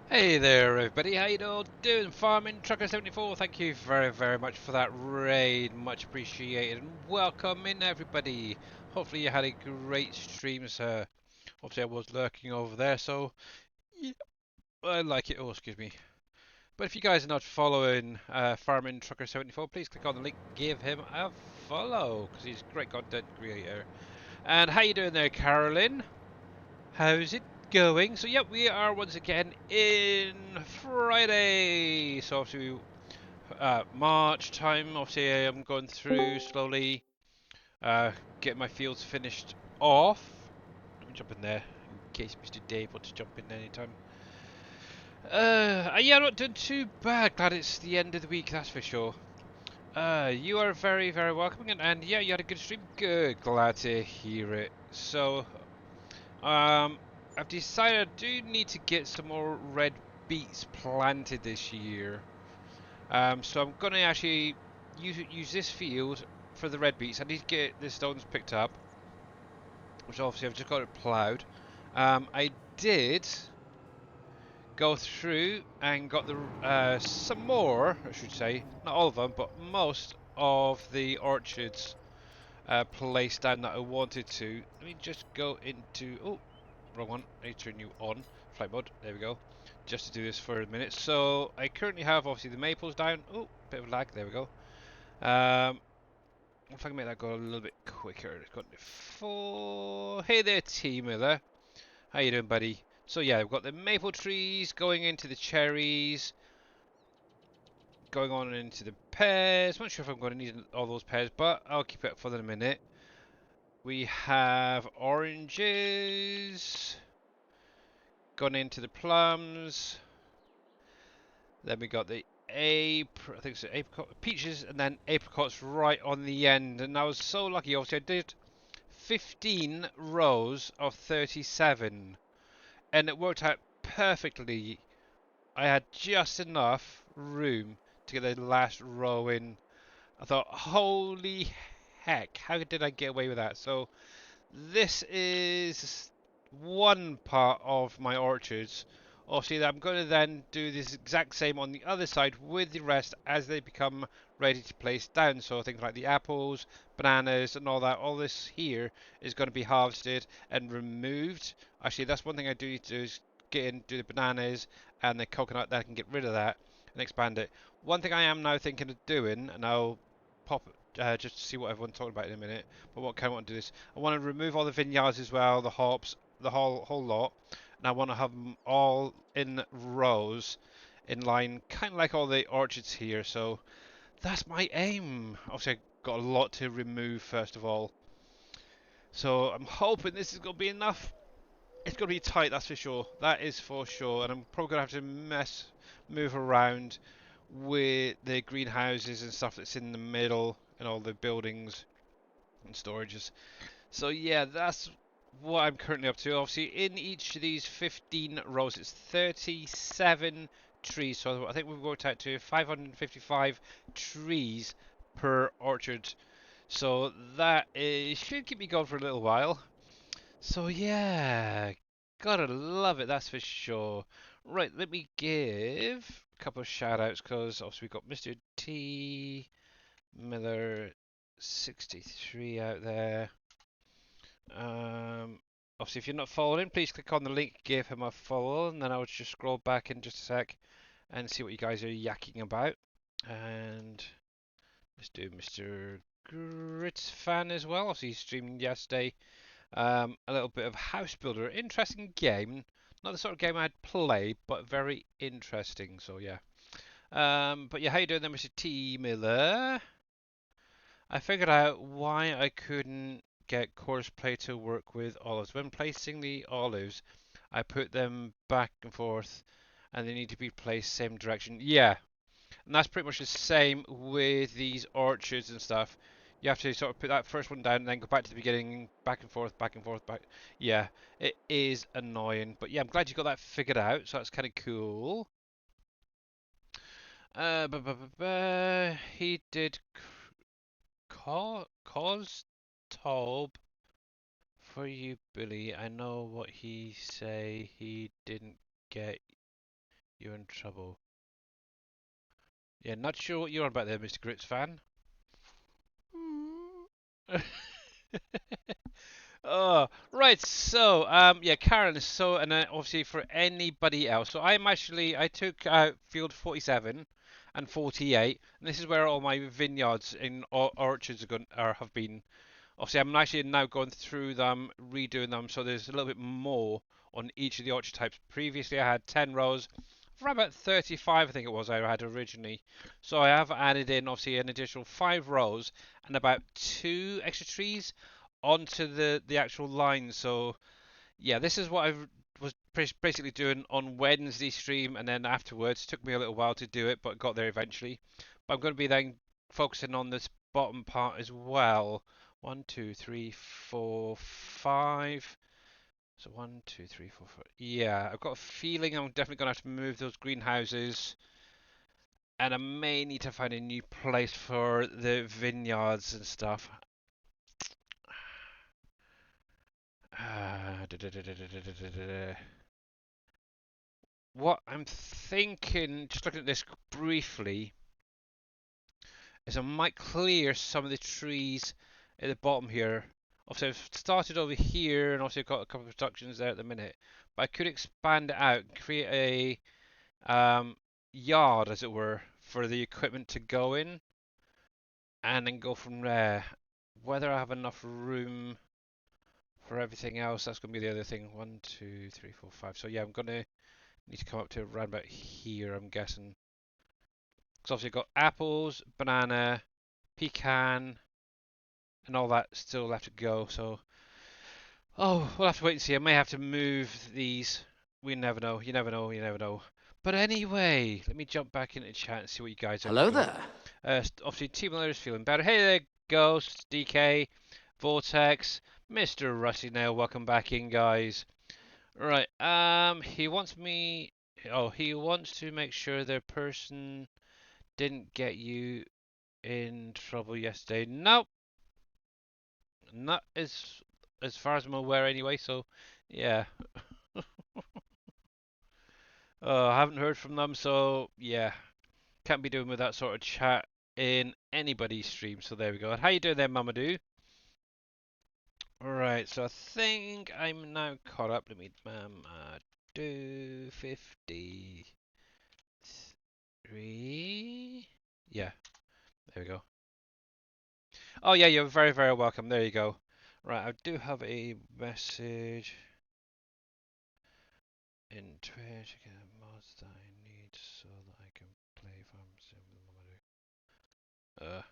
Hey there everybody, how you all doing? Farming Trucker 74, thank you very much for that raid, much appreciated, and welcome in everybody. Hopefully you had a great stream, sir. Obviously I was lurking over there, so yeah, I like it. Oh, excuse me. But if you guys are not following Farming Trucker 74, please click on the link, give him a follow, because he's a great content creator. And how you doing there, Carolyn? How's it going? So yeah, we are once again in Friday. So obviously March time. Obviously I'm going through slowly, getting my fields finished off. Let me jump in there in case Mr. Dave wants to jump in anytime. Yeah, I'm not doing too bad. Glad it's the end of the week, that's for sure. You are very welcome, and yeah, you had a good stream. Good, glad to hear it. So, Um, I've decided I do need to get some more red beets planted this year. So I'm gonna actually use this field for the red beets. I need to get the stones picked up, which obviously I've just got it ploughed. I did go through and got the some more, I should say, not all of them, but most of the orchards placed down that I wanted to. Let me just go into. Oh, wrong one. I need to turn you on. Flight mode. There we go. Just to do this for a minute. So I currently have obviously the maples down. Oh, bit of lag. There we go. If I can make that go a little bit quicker. It's got the four. Hey there, T Miller. How you doing, buddy? So yeah, I've got the maple trees going into the cherries, going on into the pears. I'm not sure if I'm going to need all those pears, but I'll keep it for a minute. We have oranges gone into the plums. Then we got the I think it's apricot, peaches, and then apricots right on the end. And I was so lucky. Obviously, I did 15 rows of 37, and it worked out perfectly. I had just enough room to get the last row in. I thought, holy heck, how did I get away with that? So this is one part of my orchards. Obviously, I'm going to then do this exact same on the other side with the rest as they become ready to place down. So things like the apples, bananas, and all that. All this here is going to be harvested and removed. Actually, that's one thing I do need to do is get in, do the bananas and the coconut. Then I can get rid of that and expand it. One thing I am now thinking of doing, and I'll pop just to see what everyone's talking about in a minute. But what kind of want to do this? I want to remove all the vineyards as well, the hops, the whole lot, and I want to have them all in rows, in line, kind of like all the orchards here. So that's my aim. Obviously, I've got a lot to remove first of all. So I'm hoping this is going to be enough. It's going to be tight, that's for sure. That is for sure. And I'm probably going to have to move around with the greenhouses and stuff that's in the middle and all the buildings and storages. So yeah, that's what I'm currently up to. Obviously, in each of these 15 rows, it's 37 trees. So I think we've worked out to 555 trees per orchard. So that should keep me going for a little while. So yeah, gotta love it, that's for sure. Right, let me give a couple of shout outs because obviously we've got Mr. T Miller 63 out there. Obviously, if you're not following, please click on the link, give him a follow, and then I'll just scroll back in just a sec and see what you guys are yakking about. And let's do Mr. Grits fan as well. Obviously, he streamed yesterday. A little bit of House Builder, interesting game. Not the sort of game I'd play, but very interesting. So yeah. But yeah, how you doing there, Mr. T Miller? I figured out why I couldn't get Courseplay to work with olives. When placing the olives, I put them back and forth and they need to be placed same direction. Yeah, and that's pretty much the same with these orchards and stuff. You have to sort of put that first one down and then go back to the beginning, back and forth, back and forth, back. Yeah, it is annoying. But yeah, I'm glad you got that figured out, so that's kind of cool. He did cause Tob for you, Billy. I know what he say. He didn't get You're in trouble. Yeah, not sure what you're on about there, Mr. Grits fan. Oh, right. So, yeah, Karen. So, and obviously for anybody else. So, I took field 47 and 48, and this is where all my vineyards in orchards have been. Obviously, I'm actually now going through them, redoing them, so there's a little bit more on each of the orchard types. Previously, I had 10 rows, for about 35, I think it was, I had originally. So I have added in, obviously, an additional 5 rows and about 2 extra trees onto the actual line. So, yeah, this is what I was basically doing on Wednesday stream, and then afterwards. Took me a little while to do it, but got there eventually. But I'm going to be then focusing on this bottom part as well. 1, 2, 3, 4, 5. So 1, 2, 3, 4, 5. Yeah, I've got a feeling I'm definitely going to have to move those greenhouses, and I may need to find a new place for the vineyards and stuff. What I'm thinking, just looking at this briefly, is I might clear some of the trees at the bottom here. Obviously, I've started over here, and also got a couple of productions there at the minute. But I could expand it out, and create a yard, as it were, for the equipment to go in, and then go from there. Whether I have enough room for everything else, that's going to be the other thing. 1, 2, 3, 4, 5. So yeah, I'm going to need to come up to around about here, I'm guessing. Because obviously I've got apples, banana, pecan, and all that still left to go. So, oh, we'll have to wait and see. I may have to move these. We never know. You never know. You never know. But anyway, let me jump back into chat and see what you guys have Hello got. there. Obviously, Team Miller is feeling better. Hey there, Ghost, DK, Vortex, Mr. Rusty Nail. Welcome back in, guys. Right. He wants me. Oh, he wants to make sure the person didn't get you in trouble yesterday. Nope. Not as far as I'm aware anyway, so yeah. I haven't heard from them, so yeah. Can't be doing with that sort of chat in anybody's stream, so there we go. How you doing there, Mamadou? Alright, so I think I'm now caught up. Let me do 53. Yeah, there we go. Oh yeah, you're very, very welcome. There you go. Right, I do have a message in Twitch. Mods that I need so that I can play Farm Sim with Mamadou.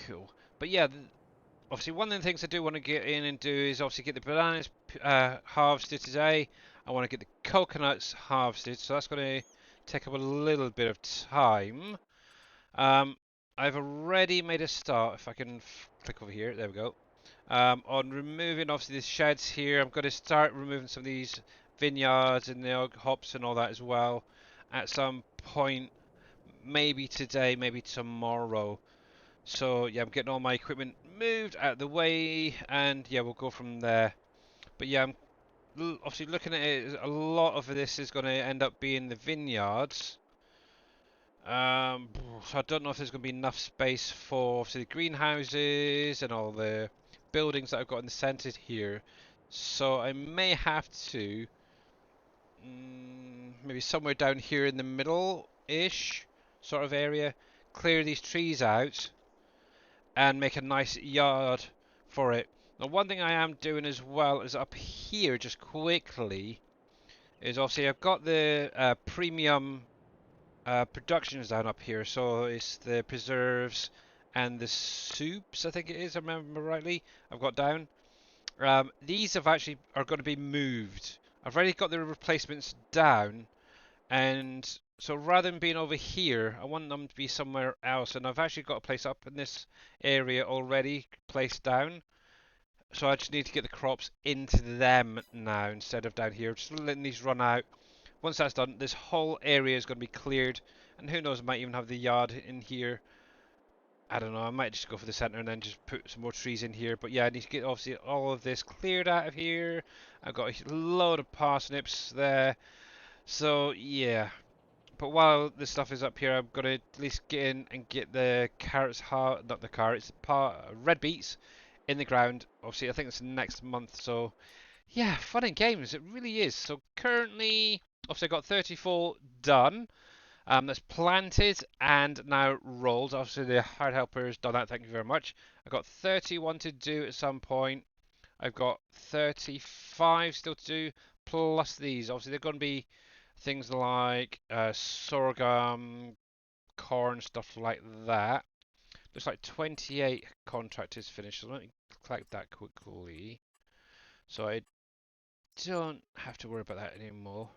Cool. But yeah, obviously one of the things I do want to get in and do is obviously get the bananas harvested today. I want to get the coconuts harvested, so that's going to take up a little bit of time. I've already made a start. If I can click over here, there we go. On removing obviously the sheds here, I'm going to start removing some of these vineyards and the hops and all that as well at some point, maybe today, maybe tomorrow. So yeah, I'm getting all my equipment moved out of the way, and yeah, we'll go from there. But yeah, I'm obviously looking at it, a lot of this is going to end up being the vineyards. So I don't know if there's going to be enough space for obviously the greenhouses and all the buildings that I've got in the centre here. So I may have to maybe somewhere down here in the middle-ish sort of area, clear these trees out and make a nice yard for it. Now one thing I am doing as well is up here just quickly is obviously I've got the premium productions down up here, so it's the preserves and the soups, I think it is, if I remember rightly, I've got down. These have actually are going to be moved. I've already got the replacements down, and so rather than being over here, I want them to be somewhere else, and I've actually got a place up in this area already placed down. So I just need to get the crops into them now instead of down here. Just letting these run out. Once that's done, this whole area is going to be cleared, and who knows, I might even have the yard in here. I don't know, I might just go for the centre and then just put some more trees in here. But yeah, I need to get obviously all of this cleared out of here. I've got a load of parsnips there. So yeah, but while this stuff is up here, I'm gonna at least get in and get the carrots, not the carrots, red beets in the ground. Obviously, I think it's next month. So yeah, fun and games. It really is. So currently, obviously, I got 34 done. That's planted and now rolled. Obviously, the hard helper's done that. Thank you very much. I've got 31 to do at some point. I've got 35 still to do, plus these. Obviously, they're going to be things like sorghum, corn, stuff like that. Looks like 28 contractors finished. So let me collect that quickly. So I don't have to worry about that anymore.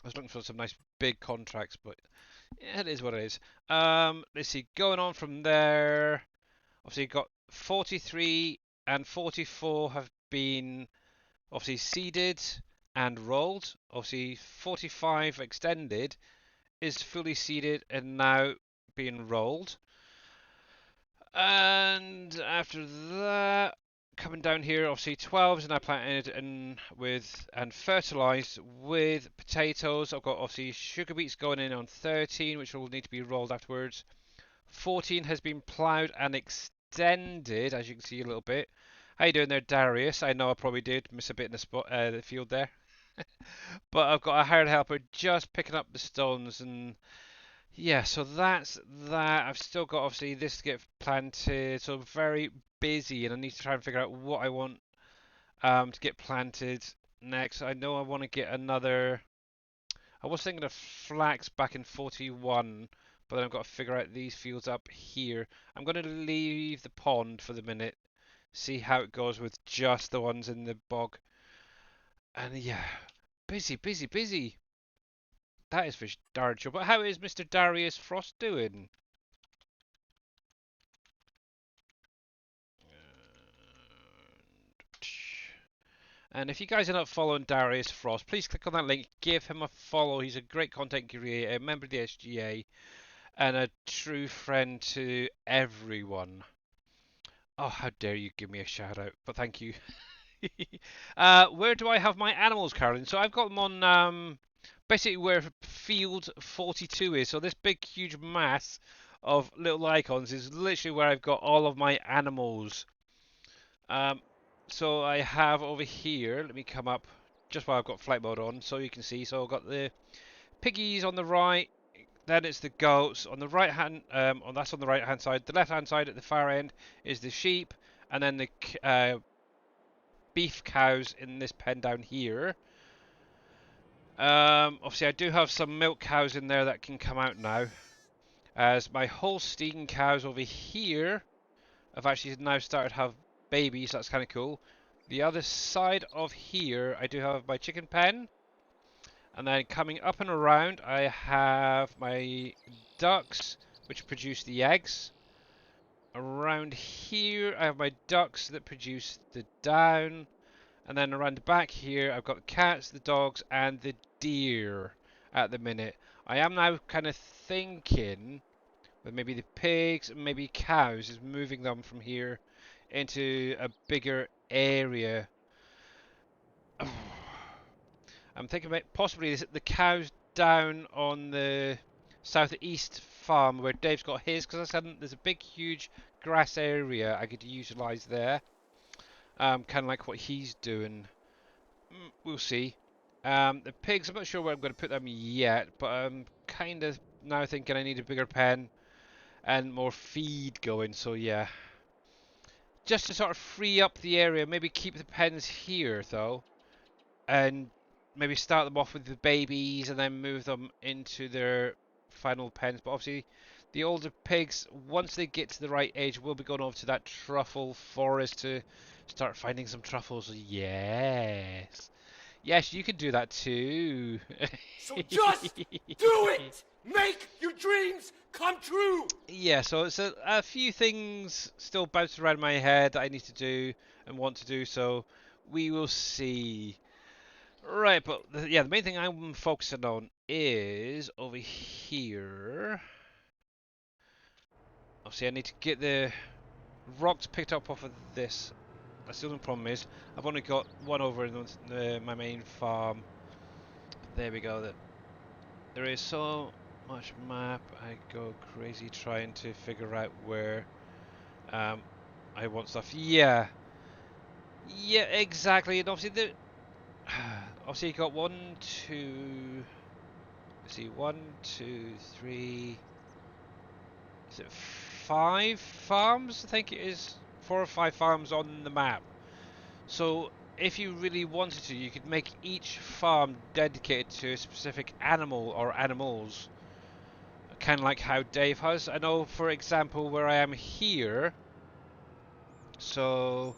I was looking for some nice big contracts, but yeah, it is what it is. Let's see, going on from there. Obviously, you've got 43 and 44 have been obviously seeded and rolled. Obviously, 45 extended is fully seeded and now being rolled. And after that, coming down here, obviously 12 is now planted and fertilized with potatoes. I've got obviously sugar beets going in on 13, which will need to be rolled afterwards. 14 has been ploughed and extended, as you can see a little bit. How you doing there, Darius? I know I probably did miss a bit in the field there, but I've got a hired helper just picking up the stones, and yeah, so that's that. I've still got obviously this to get planted, so I'm very busy, and I need to try and figure out what I want to get planted next. I know I want to get another. I was thinking of flax back in 41, but then I've got to figure out these fields up here. I'm going to leave the pond for the minute, see how it goes with just the ones in the bog. And yeah, busy, busy, busy. That is for darn sure. But how is Mr. Darius Frost doing? And if you guys are not following Darius Frost, please click on that link, give him a follow. He's a great content creator, a member of the SGA, and a true friend to everyone. Oh, how dare you give me a shout out, but thank you. Where do I have my animals, Carolyn? So I've got them on basically where field 42 is. So this big, huge mass of little icons is literally where I've got all of my animals. Um, so I have over here, let me come up just while I've got flight mode on so you can see. So I've got the piggies on the right, then it's the goats on the right hand, that's on the right hand side. The left hand side at the far end is the sheep, and then the beef cows in this pen down here. Obviously I do have some milk cows in there that can come out now. As my Holstein cows over here have actually now started to have babies, so that's kind of cool. The other side of here, I do have my chicken pen. And then coming up and around, I have my ducks, which produce the eggs. Around here, I have my ducks that produce the down. And then around the back here, I've got the cats, the dogs, and the deer at the minute. I am now kind of thinking with maybe the pigs and maybe cows is moving them from here into a bigger area. I'm thinking about possibly the cows down on the southeast farm where Dave's got his, because I said there's a big, huge grass area I could utilise there. Kind of like what he's doing. We'll see. The pigs, I'm not sure where I'm going to put them yet, but I'm kind of now thinking I need a bigger pen and more feed going, so yeah. Just to sort of free up the area, maybe keep the pens here though, and maybe start them off with the babies and then move them into their final pens. But obviously, the older pigs, once they get to the right age, will be going over to that truffle forest to start finding some truffles. Yes. Yes, you can do that too. So just do it! Make your dreams come true! Yeah, so it's a few things still bouncing around my head that I need to do and want to do, so we will see. Right, but yeah, the main thing I'm focusing on is over here. Obviously, I need to get the rocks picked up off of this. That's the only problem is I've only got one over in my main farm there we go. There is so much map. I go crazy trying to figure out where I want stuff. Yeah, yeah, exactly. And obviously obviously you got one, two. Let's see, one, two, three. Is it 5 farms? I think it is 4 or 5 farms on the map. So if you really wanted to, you could make each farm dedicated to a specific animal or animals. Kind of like how Dave has. I know, for example, where I am here. So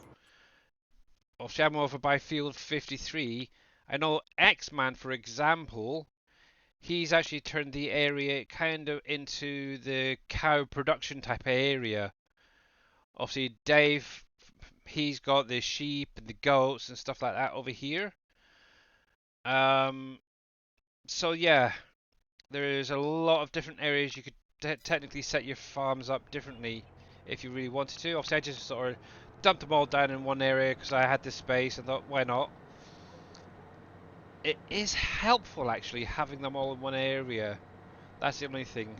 obviously I'm over by field 53. I know X-Man, for example, he's actually turned the area kind of into the cow production type of area. Obviously, Dave, he's got the sheep and the goats and stuff like that over here. Um, so yeah, there's a lot of different areas you could technically set your farms up differently if you really wanted to. Obviously, I just sort of dumped them all down in one area because I had the space and thought, why not? It is helpful actually having them all in one area. That's the only thing.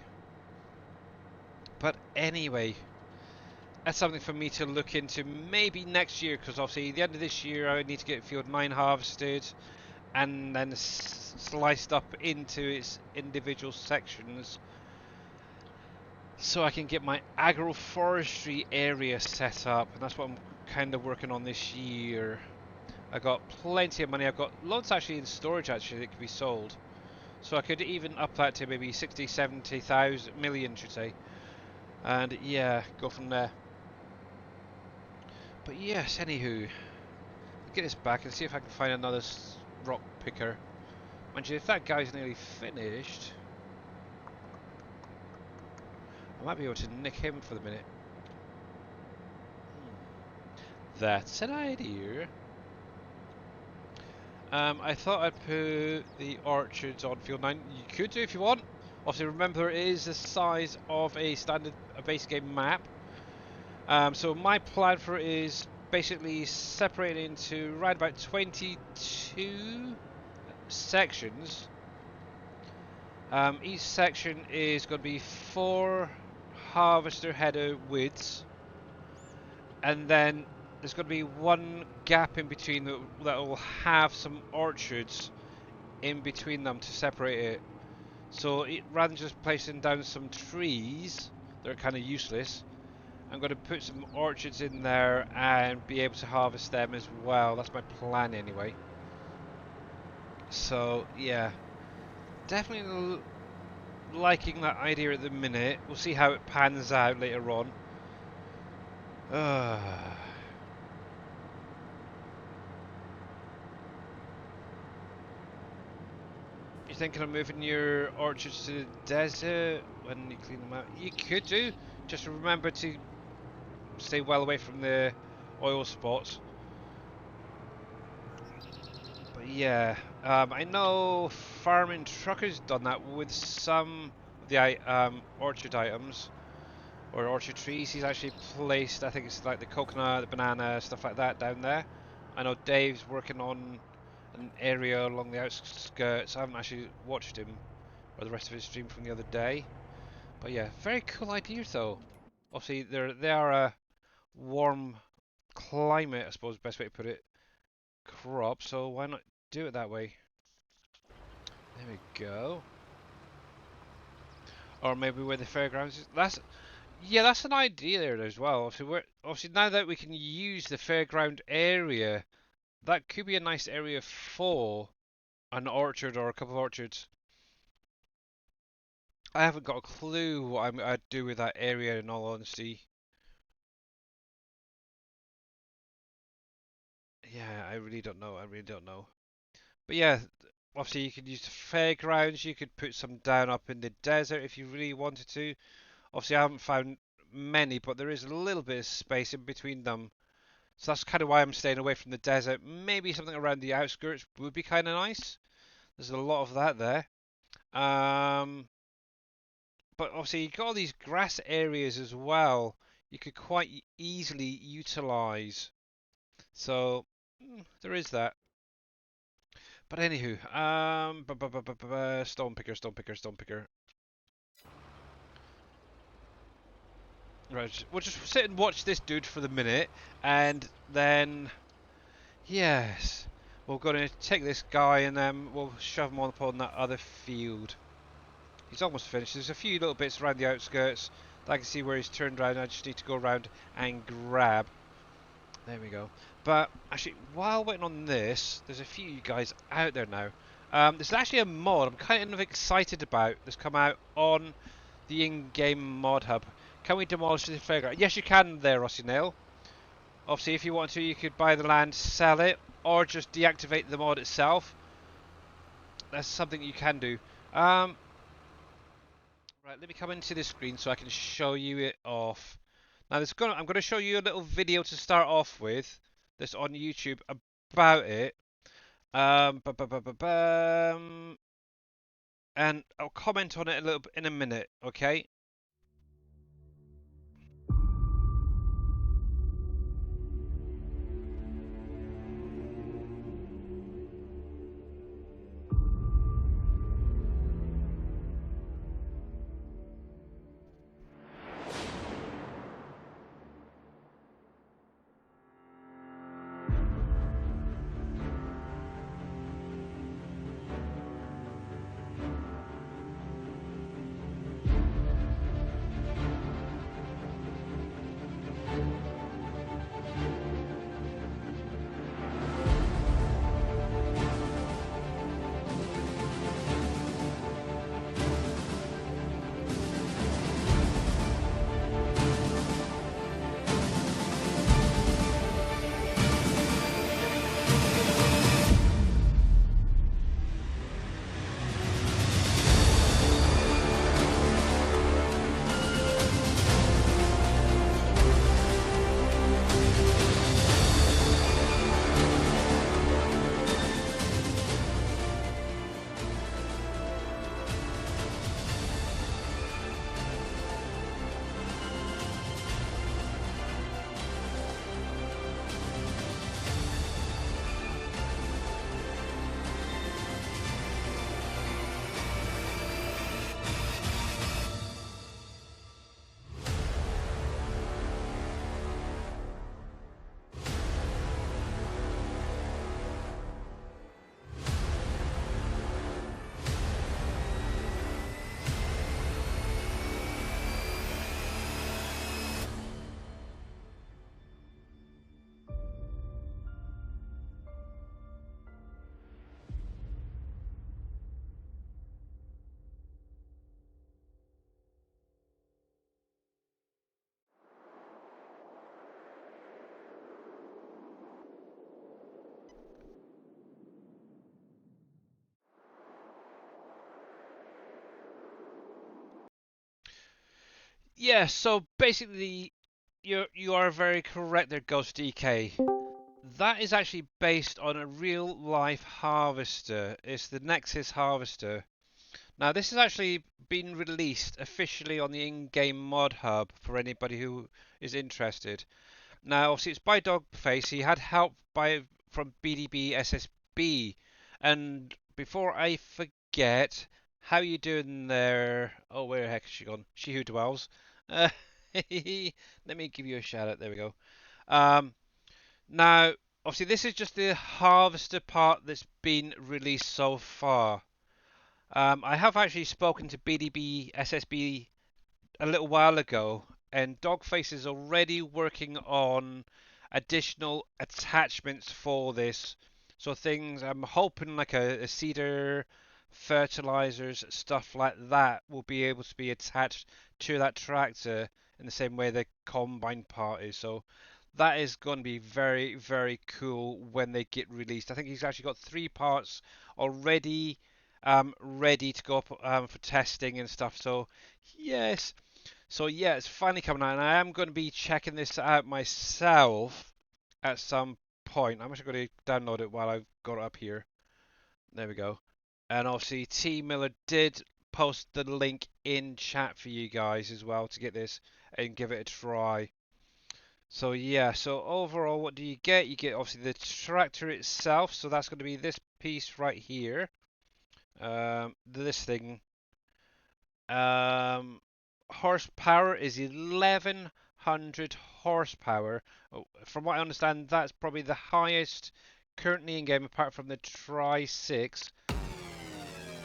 But anyway, that's something for me to look into maybe next year, because obviously the end of this year I need to get field 9 harvested and then sliced up into its individual sections so I can get my agroforestry area set up, and that's what I'm kind of working on this year. I got plenty of money. I've got loads actually in storage actually that could be sold, so I could even up that to maybe 60, 70,000 million, should say, and yeah, go from there. But yes, anywho, get this back and see if I can find another rock picker. Mind you, if that guy's nearly finished, I might be able to nick him for the minute. That's an idea. I thought I'd put the orchards on field 9. You could do if you want. Obviously, remember it is the size of a standard base game map. So my plan for it is basically separated into right about 22 sections. Each section is going to be 4 harvester header widths, and then there's going to be one gap in between that will have some orchards in between them to separate it. So rather than just placing down some trees that are kind of useless, I'm going to put some orchards in there and be able to harvest them as well. That's my plan anyway. So yeah, definitely liking that idea at the minute. We'll see how it pans out later on. You thinking of moving your orchards to the desert when you clean them out? You could do. Just remember to stay well away from the oil spots. But yeah, I know Farming Trucker's done that with some of the orchard items or orchard trees. He's actually placed, I think it's like the coconut, the banana, stuff like that down there. I know Dave's working on an area along the outskirts. I haven't actually watched him or the rest of his stream from the other day. But yeah, very cool idea though. Obviously, they are a warm climate, I suppose, best way to put it, crop. So why not do it that way? There we go. Or maybe where the fairgrounds is. That's an idea there as well. Obviously now that we can use the fairground area, that could be a nice area for an orchard or a couple of orchards. I haven't got a clue what I'd do with that area in all honesty. Yeah, I really don't know. I really don't know. But yeah, obviously you could use the fairgrounds. You could put some down up in the desert if you really wanted to. Obviously, I haven't found many, but there is a little bit of space in between them. So that's kind of why I'm staying away from the desert. Maybe something around the outskirts would be kind of nice. There's a lot of that there. But obviously, you've got all these grass areas as well. You could quite easily utilize. So there is that. But anywho, stone picker, stone picker, stone picker. Right, we'll just sit and watch this dude for the minute, and then yes, we're gonna take this guy and then we'll shove him on upon that other field. He's almost finished. There's a few little bits around the outskirts that I can see where he's turned around. I just need to go around and grab. There we go. But actually, while waiting on this, there's a few guys out there now. There's actually a mod I'm kind of excited about that's come out on the in-game mod hub. Can we demolish the fairground? Yes, you can there, Rossi Nail. Obviously, if you want to, you could buy the land, sell it, or just deactivate the mod itself. That's something you can do. Right, let me come into this screen so I can show you it off. Now, I'm going to show you a little video to start off with that's on YouTube about it. And I'll comment on it a little bit in a minute, okay? Yeah, so basically, you are very correct there, Ghost DK. That is actually based on a real life harvester. It's the Nexus harvester. Now, this has actually been released officially on the in-game mod hub for anybody who is interested. Now, obviously, it's by Dogface. He had help from BDB SSB. And before I forget, how you doing there? Oh, where the heck is she gone? She who dwells. Uh, let me give you a shout out. There we go. Um, Now, obviously, this is just the harvester part that's been released so far. I have actually spoken to BDB SSB a little while ago, and Dogface is already working on additional attachments for this. So things I'm hoping like a seeder, fertilizers, stuff like that will be able to be attached to that tractor in the same way the combine part is. So that is going to be very, very cool when they get released. I think he's actually got 3 parts already ready to go up for testing and stuff. So yes, so yeah, it's finally coming out, and I am going to be checking this out myself at some point. I'm actually going to download it while I've got it up here. There we go. And obviously, T Miller did post the link in chat for you guys as well to get this and give it a try. So yeah, so overall, what do you get? You get obviously the tractor itself, so that's going to be this piece right here. This thing. Um, Horsepower is 1100 horsepower. Oh, from what I understand, that's probably the highest currently in game, apart from the Tri 6,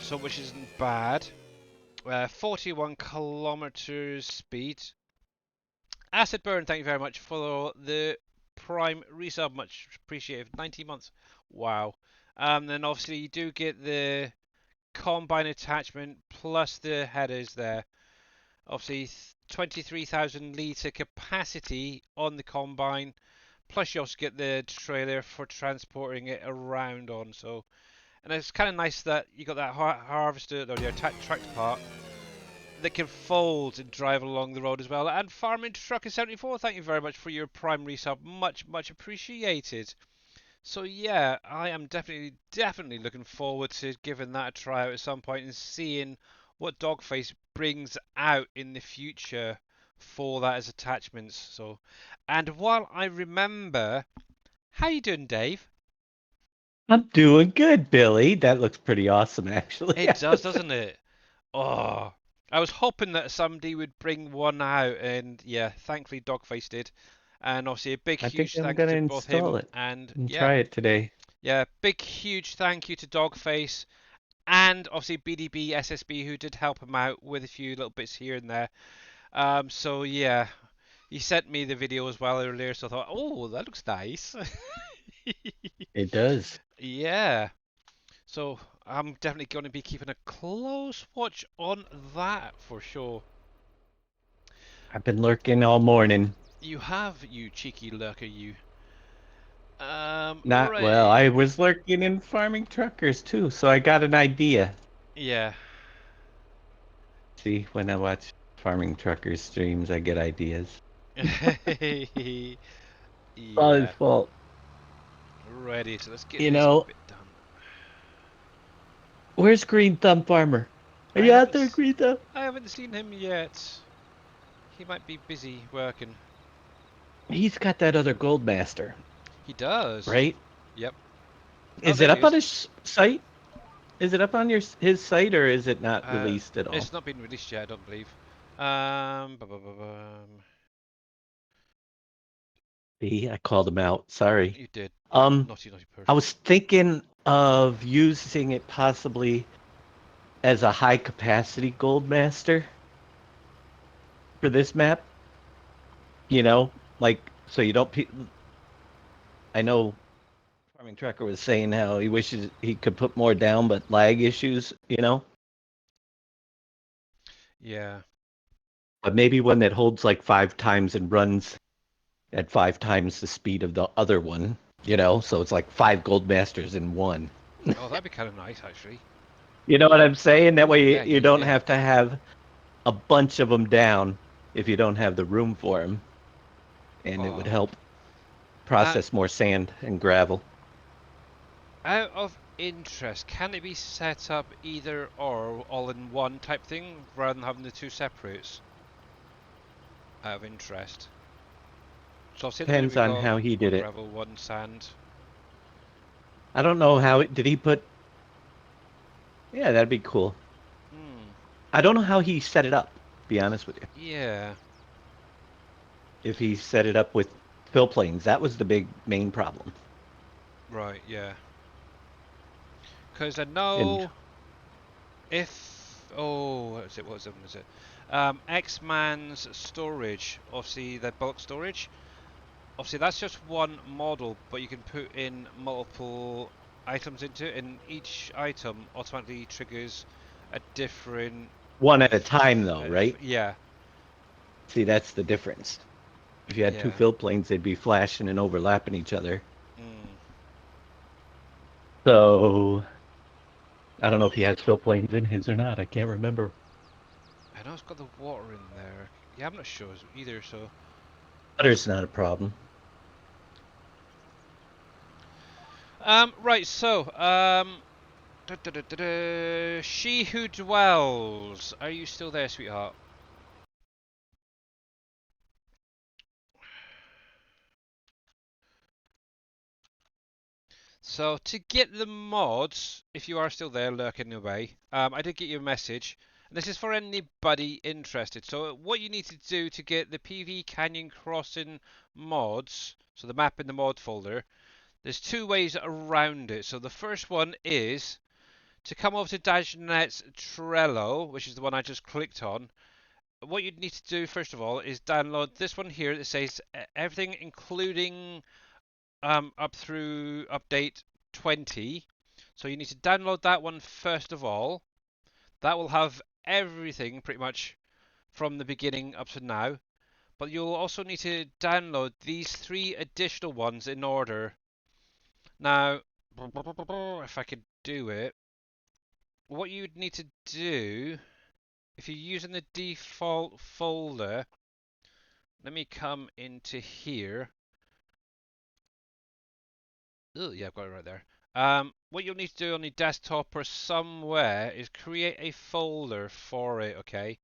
so which isn't bad. 41 kilometers speed. Acid Burn, thank you very much for the Prime resub, much appreciated. 90 months, wow. Then obviously you do get the combine attachment plus the headers there. Obviously 23,000 litre capacity on the combine, plus you also get the trailer for transporting it around on. So, and it's kind of nice that you got that harvester or the tractor part that can fold and drive along the road as well. And Farming Trucker 74, thank you very much for your prime resub, much appreciated. So yeah, I am definitely looking forward to giving that a try out at some point and seeing what Dogface brings out in the future for that as attachments. So, and while I remember, how you doing, Dave? I'm doing good, Billy. That looks pretty awesome, actually. It does, doesn't it? Oh, I was hoping that somebody would bring one out, and yeah, thankfully Dogface did. And obviously a big, I think huge I'm thanks gonna to both install him it and and yeah, try it today. yeah, big, huge thank you to Dogface and obviously BDB SSB who did help him out with a few little bits here and there. So yeah, he sent me the video as well earlier, so I thought, oh, that looks nice. It does. Yeah. So I'm definitely going to be keeping a close watch on that for sure. I've been lurking all morning. You have, you cheeky lurker, you. Not well. Right. I was lurking in farming truckers too, so I got an idea. Yeah. See, when I watch farming truckers streams, I get ideas. All his Yeah. fault. Ready. So let's get You this know, bit done. where's Green Thumb Farmer? Are I you out haven't, there, Green Thumb? I haven't seen him yet. He might be busy working. He's got that other gold master, He does. right? Yep. Oh, Is there it he up on is. his site? Is it up on his site, or is it not Uh, released at all? it's not been released yet, I don't believe. See, I called him out. Sorry. You did. Um, Naughty I person. was thinking of using it possibly as a high capacity gold master for this map. You know, like so you don't. I know Farming Trucker was saying how he wishes he could put more down, but lag issues. You know, Yeah. but maybe one that holds like 5 times and runs at 5 times the speed of the other one. You know, so it's like 5 gold masters in one. Oh, that'd be kind of nice, actually. You know what I'm saying? That way Yeah, you don't yeah. have to have a bunch of them down if you don't have the room for them, and it would Oh. help process more sand and gravel. Out of interest, can it be set up either or all in one type thing rather than having the two separates? Out of interest. So I've seen that Depends maybe on got how he one did it. gravel, one sand. I don't know how did he put. Yeah, that'd be cool. Hmm. I don't know how he set it up. To be honest with you, Yeah. if he set it up with fill planes, that was the big main problem. Right. Yeah. Because I And know if what was it? What was it? X-Man's storage. Obviously, the bulk storage. Obviously, that's just one model, but you can put in multiple items into it, and each item automatically triggers a different. one at a time, though, right? Yeah. See, that's the difference. If you had two Yeah. fill planes, they'd be flashing and overlapping each other. Mm. So I don't know if he has fill planes in his or not. I can't remember. I know it's got the water in there. Yeah, I'm not sure either. So. Butter's not a problem. Right. So. She Who Dwells. Are you still there, sweetheart? So to get the mods, if you are still there lurking away, I did get you a message. And this is for anybody interested. So what you need to do to get the PV Canyon Crossing mods, so the map in the mod folder, there's two ways around it. So the first one is to come over to DashNet's Trello, which is the one I just clicked on. What you need to do first of all is download this one here that says everything including up through update 20. So you need to download that one first of all. That will have everything pretty much from the beginning up to now. But you'll also need to download these three additional ones in order. Now, if I could do it, what you would need to do, if you're using the default folder, let me come into here. Oh, yeah, I've got it right there. What you'll need to do on your desktop or somewhere is create a folder for it, okay?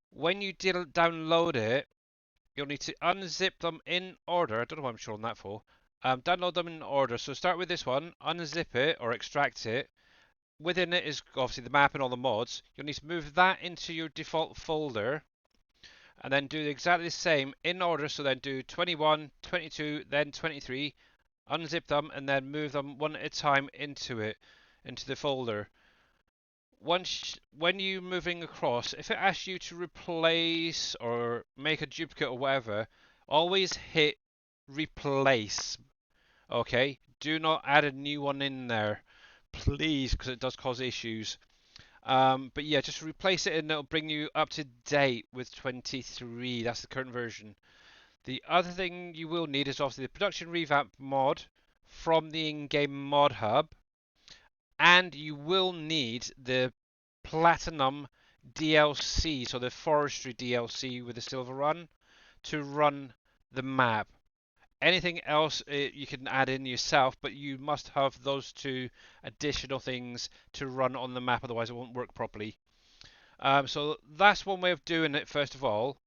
When you download it, you'll need to unzip them in order. I don't know why I'm showing that for. Download them in order. So start with this one, unzip it or extract it. Within it is obviously the map and all the mods. You'll need to move that into your default folder and then do exactly the same in order. So then do 21, 22, then 23. Unzip them and then move them one at a time into the folder. When you're moving across, if it asks you to replace or make a duplicate or whatever, always hit replace. Okay, do not add a new one in there, please, because it does cause issues. But yeah, just replace it and it'll bring you up to date with 23. That's the current version. The other thing you will need is obviously the production revamp mod from the in-game mod hub, and you will need the platinum DLC, so the forestry DLC with the silver run, to run the map. Anything else you can add in yourself, but you must have those two additional things to run on the map, otherwise it won't work properly. So that's one way of doing it, first of all.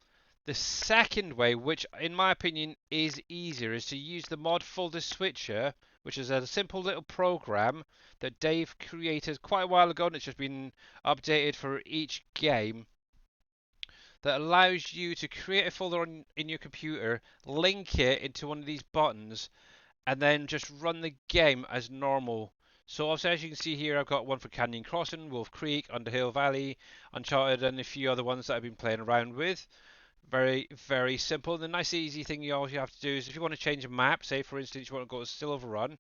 The second way, which in my opinion is easier, is to use the mod folder switcher, which is a simple little program that Dave created quite a while ago, and it's just been updated for each game, that allows you to create a folder in your computer, link it into one of these buttons, and then just run the game as normal. So obviously, as you can see here, I've got one for Canyon Crossing, Wolf Creek, Underhill Valley, Uncharted, and a few other ones that I've been playing around with. Very, very simple. The nice easy thing you all you have to do is if you want to change a map, say for instance you want to go to Silver Run,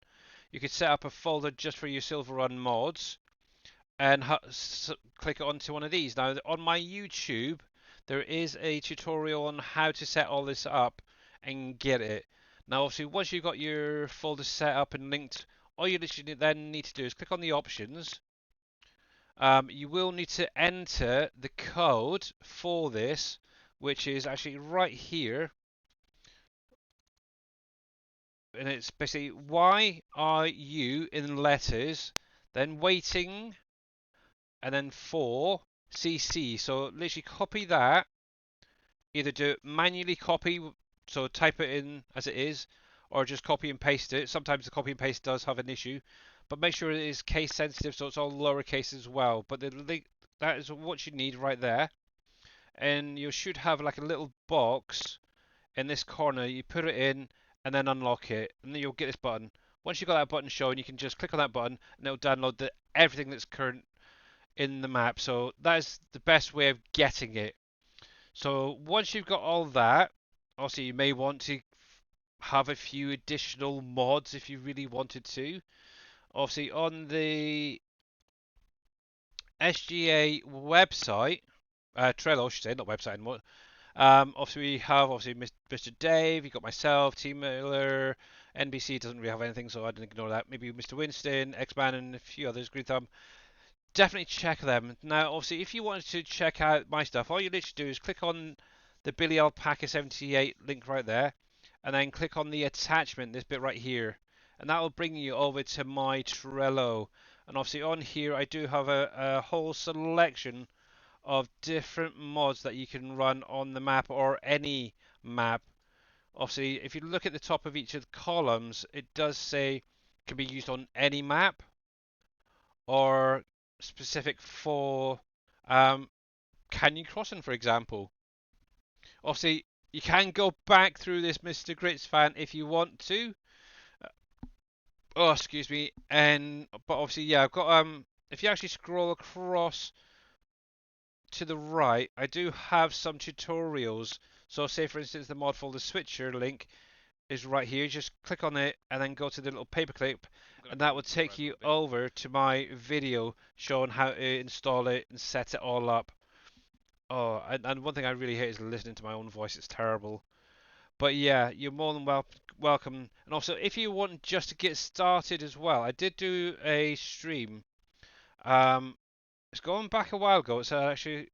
you could set up a folder just for your Silver Run mods and click it onto one of these. Now on my YouTube there is a tutorial on how to set all this up and get it. Now obviously once you've got your folder set up and linked, all you literally then need to do is click on the options. You will need to enter the code for this, which is actually right here, and it's basically Y R U in letters, then waiting, and then 4 CC. So literally copy that, either do it manually copy, so type it in as it is, or just copy and paste it. Sometimes the copy and paste does have an issue, but make sure it is case sensitive, so it's all lowercase as well. But the link, that is what you need right there. And you should have like a little box in this corner. You put it in and then unlock it, and then you'll get this button. Once you've got that button shown, you can just click on that button and it'll download everything that's current in the map. So that is the best way of getting it. So once you've got all that, also you may want to have a few additional mods if you really wanted to. Obviously on the SGA website, Trello I should say, not website anymore. Obviously we have Mr. Dave, you got myself, T Miller, NBC doesn't really have anything, so I didn't ignore that. Maybe Mr. Winston, X-Man, and a few others. Green Thumb. Definitely check them. Now, obviously, if you wanted to check out my stuff, all you literally do is click on the Billy Alpaca 78 link right there, and then click on the attachment, this bit right here, and that will bring you over to my Trello. And obviously on here, I do have a whole selection of different mods that you can run on the map or any map. Obviously, if you look at the top of each of the columns, it does say can be used on any map or specific for canyon crossing, for example. Obviously, you can go back through this Mr. Grits fan if you want to. Oh, excuse me. But obviously, yeah, I've got if you actually scroll across to the right, I do have some tutorials. So, say for instance, the mod folder switcher link is right here. Just click on it and then go to the little paperclip, and that will take you over to my video showing how to install it and set it all up. Oh, and one thing I really hate is listening to my own voice. It's terrible. But yeah, you're more than welcome. And also, if you want just to get started as well, I did do a stream. It's going back a while ago. It's actually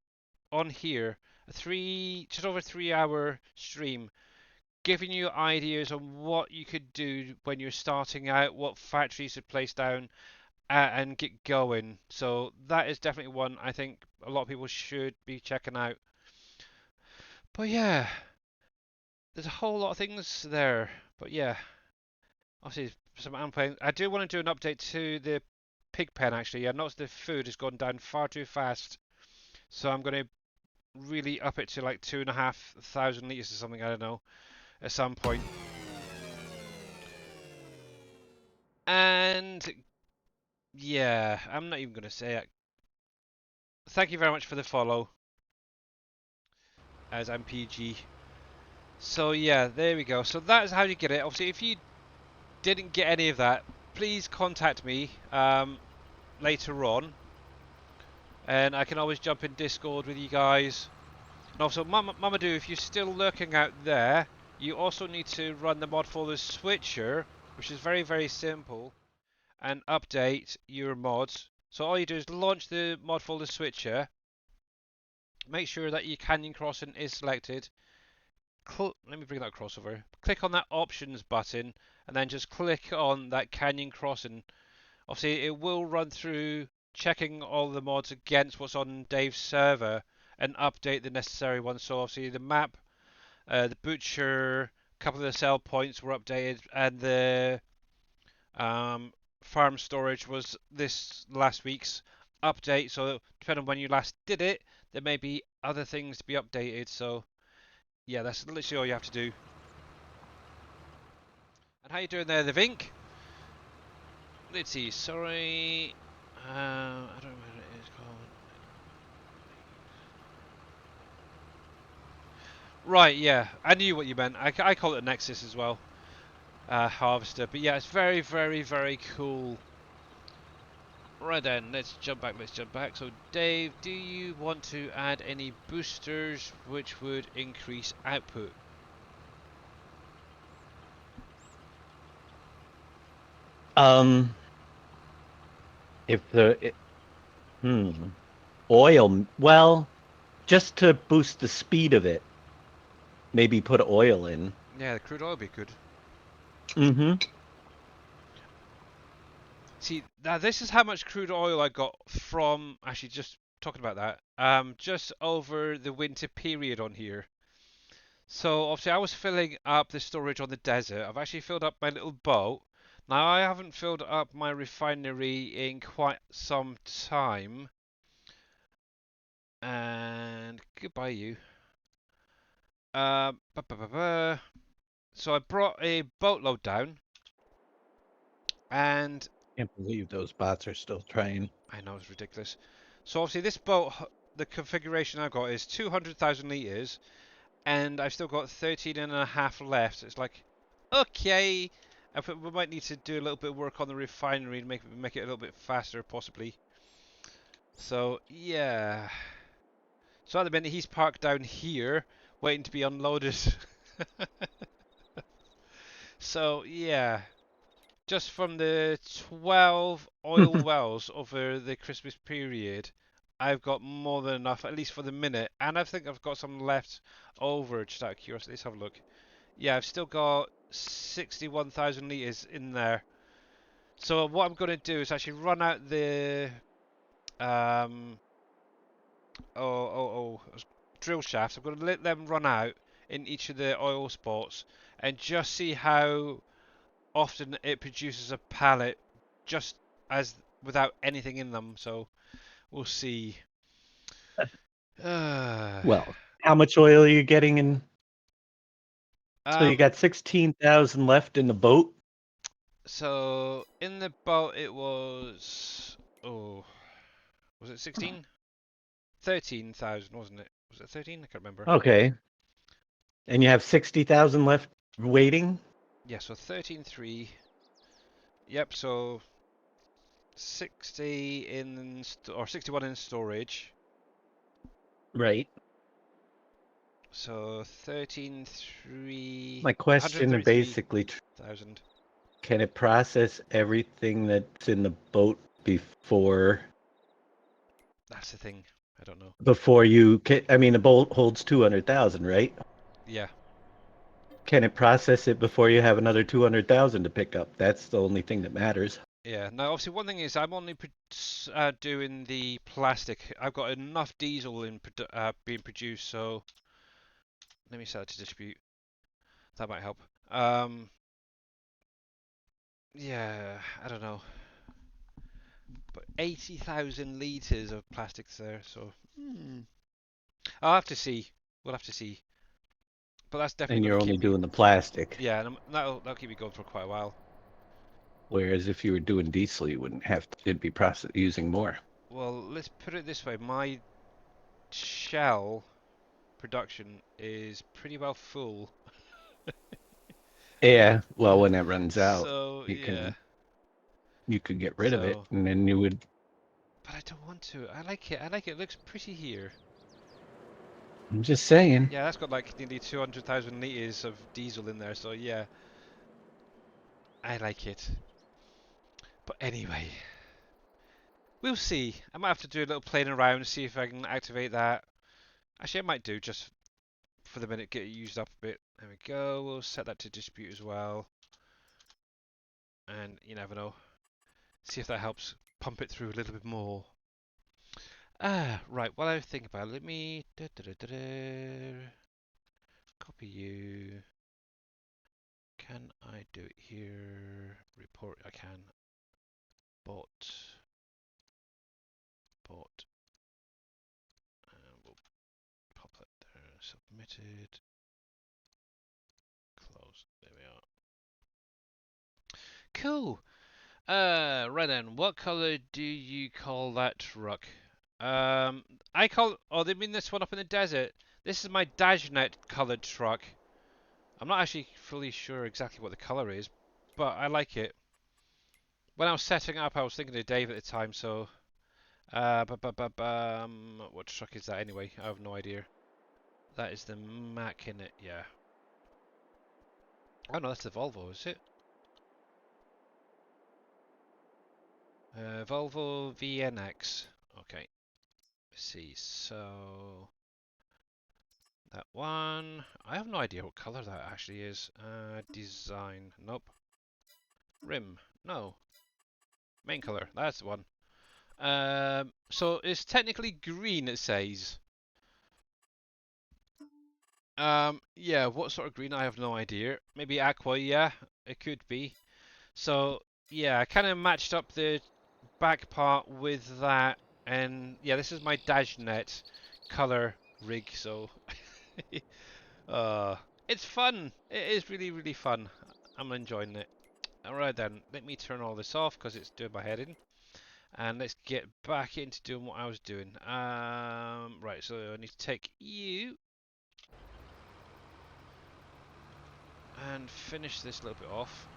on here, just over 3 hour stream, giving you ideas on what you could do when you're starting out, what factories to place down, and get going. So that is definitely one I think a lot of people should be checking out. But yeah, there's a whole lot of things there. But yeah, obviously some I'm playing. I do want to do an update to the pig pen actually. I noticed the food has gone down far too fast, so I'm going to really up it to like 2,500 liters or something. I don't know at some point. And yeah, I'm not even going to say it. Thank you very much for the follow, as I'm PG. So yeah, there we go. So that is how you get it. Obviously, if you didn't get any of that, please contact me later on, and I can always jump in Discord with you guys. And also, Mamadou, if you're still lurking out there, you also need to run the mod folder switcher, which is very, very simple, and update your mods. So all you do is launch the mod folder switcher, make sure that your canyon crossing is selected. Let me bring that crossover. Click on that options button, and then just click on that canyon crossing. Obviously, it will run through checking all the mods against what's on Dave's server and update the necessary ones. So obviously the map, the butcher, a couple of the sell points were updated, and the farm storage was this last week's update. So depending on when you last did it, there may be other things to be updated. So yeah, that's literally all you have to do. And how you doing there, the Vink? Let's see. Sorry, I don't know what it is called. Right, yeah, I knew what you meant. I call it a Nexus as well, harvester. But yeah, it's very, very, very cool. Right then, let's jump back. Let's jump back. So, Dave, do you want to add any boosters which would increase output? Um, if oil, well, just to boost the speed of it, maybe put oil in. Yeah, the crude oil would be good. Mm-hmm. See, now this is how much crude oil I got from, actually just talking about that, just over the winter period on here. So obviously I was filling up the storage on the desert. I've actually filled up my little boat. Now I haven't filled up my refinery in quite some time. And goodbye you. Ba -ba -ba -ba. So I brought a boatload down, and Can't believe those bots are still trying. I know it's ridiculous. So obviously this boat, the configuration I've got is 200,000 liters, and I've still got 13 and a half left. It's like, okay, we might need to do a little bit of work on the refinery to make it a little bit faster, possibly. So yeah. So at the minute he's parked down here, waiting to be unloaded. So yeah, just from the 12 oil wells over the Christmas period, I've got more than enough, at least for the minute. And I think I've got some left over, just out of curiosity. Let's have a look. Yeah, I've still got 61,000 litres in there. So what I'm going to do is actually run out the um, drill shafts. I'm going to let them run out in each of the oil spots and just see how often it produces a pallet just as without anything in them. So we'll see. Well, how much oil are you getting in? So you Um, got 16,000 left in the boat? so in the boat it was, oh, was it 16? 13,000, wasn't it? Was it 13? I can't remember. Okay. And you have 60,000 left waiting? Yeah, so 13.3. Yep, so 60 in or 61 in storage. Right. So 13.3, My question basically, 133,000. can it process everything that's in the boat That's the thing. I don't know. before you can, I mean, the boat holds 200,000, right? Yeah. Can it process it before you have another 200,000 to pick up? That's the only thing that matters. Yeah. Now, obviously, one thing is I'm only doing the plastic. I've got enough diesel in being produced, so let me set it to distribute. That might help. Yeah, I don't know, but 80,000 liters of plastics there, so I'll have to see. We'll have to see. But that's definitely And going to you're only keep me. doing the plastic. Yeah, and that'll keep me going for quite a while. Whereas if you were doing diesel, you wouldn't have to, it'd be using more. Well, let's put it this way: my shell production is pretty well full. Yeah, well, when that runs out, So you yeah. can you could get rid of it, So, and then you would. but I don't want to. I like it. I like it. It looks pretty here. I'm just saying. Yeah, that's got like nearly 200,000 liters of diesel in there. So yeah, I like it. But anyway, we'll see. I might have to do a little playing around, see if I can activate that. Actually, I might do just for the minute, get it used up a bit. There we go. We'll set that to distribute as well. And you never know. See if that helps pump it through a little bit more. Right. While I think about it, let me copy you. Can I do it here? Report. I can. Bot. Bot. We'll pop that there. Submitted. Close. There we are. Cool. Right then. What color do you call that truck? I call. Oh, they mean this one up in the desert. This is my Dajnet colored truck. I'm not actually fully sure exactly what the color is, but I like it. When I was setting it up, I was thinking of Dave at the time, so. What truck is that anyway? I have no idea. That is the Mac in it, yeah. Oh no, that's the Volvo, is it? Volvo VNX. Okay. Let's see. So that one. I have no idea what color that actually is. Design. Nope. Rim. No. Main color. That's the one. So it's technically green. It says. Yeah. What sort of green? I have no idea. Maybe aqua. Yeah, it could be. So yeah, I kind of matched up the back part with that, and yeah, this is my Dajnet color rig. So uh, it's fun. It is really really fun. I'm enjoying it. Alright then, let me turn all this off because it's doing my head in, and let's get back into doing what I was doing. Right, so I need to take you and finish this little bit off.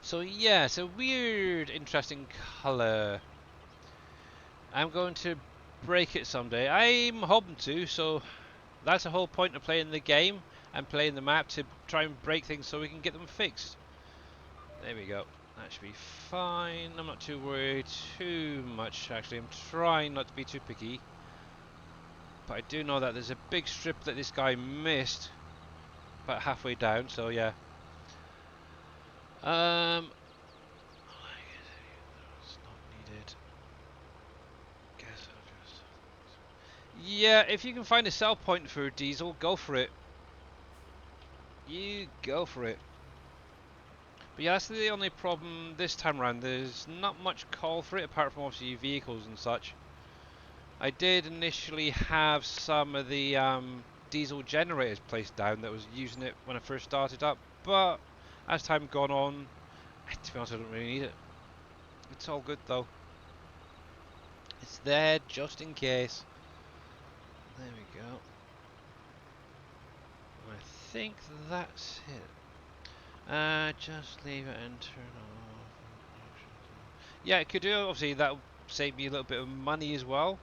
So yeah, it's a weird, interesting color. I'm going to break it someday. I'm hoping to, so that's the whole point of playing the game and playing the map, to try and break things so we can get them fixed. There we go. That should be fine. I'm not too worried too much, actually. I'm trying not to be too picky. But I do know that there's a big strip that this guy missed about halfway down, so yeah. It's not needed. Guess I'll just... Yeah, if you can find a sell point for diesel, go for it. You go for it. But yeah, that's the only problem this time around. There's not much call for it apart from obviously vehicles and such. I did initially have some of the diesel generators placed down that was using it when I first started up, but as time gone on, to be honest, I don't really need it. It's all good though. It's there just in case. There we go. I think that's it. Just leave it and turn off. Yeah, it could do. Obviously, that'll save me a little bit of money as well.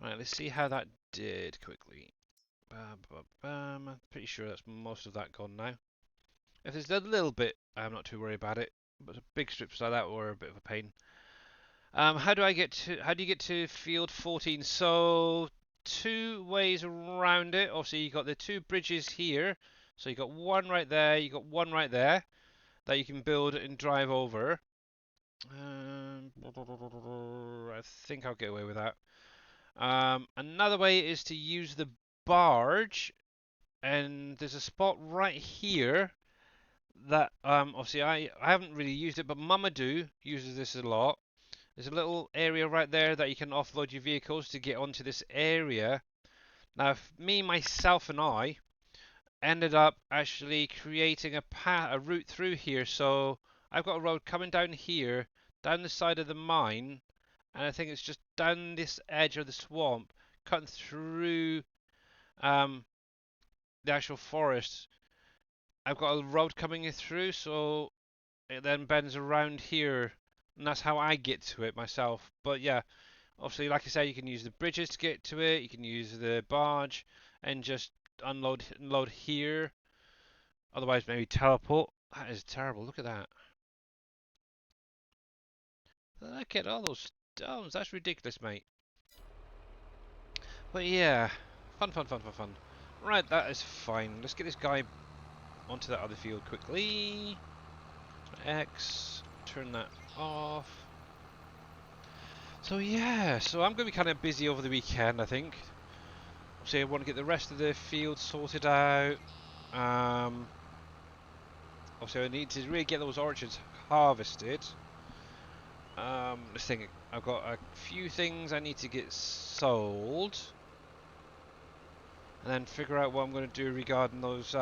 Right, let's see how that did quickly. Bam, bam, bam. I'm pretty sure that's most of that gone now. If there's a little bit, I'm not too worried about it. But the big strips like that were a bit of a pain. How do you get to field 14? So, two ways around it. Obviously, you got the two bridges here. So you got one right there, you got one right there that you can build and drive over. I think I'll get away with that. Another way is to use the barge, and there's a spot right here that obviously I haven't really used it, but Mamadou uses this a lot. There's a little area right there that you can offload your vehicles to get onto this area. Now, me, myself, and I ended up actually creating a route through here. So I've got a road coming down here, down the side of the mine, and I think it's just down this edge of the swamp, cutting through the actual forest. I've got a road coming through, so it then bends around here, and that's how I get to it myself. But yeah, obviously, like I say, you can use the bridges to get to it. You can use the barge and just unload here. Otherwise, maybe teleport. That is terrible. Look at that. Look at all those stones. That's ridiculous, mate. But yeah, fun, fun, fun, fun, fun. Right, that is fine. Let's get this guy onto that other field quickly. X. Turn that off. So yeah, so I'm going to be kind of busy over the weekend, I think. Obviously, I want to get the rest of the field sorted out. Obviously, I need to really get those orchards harvested. Let's think. I've got a few things I need to get sold, and then figure out what I'm going to do regarding those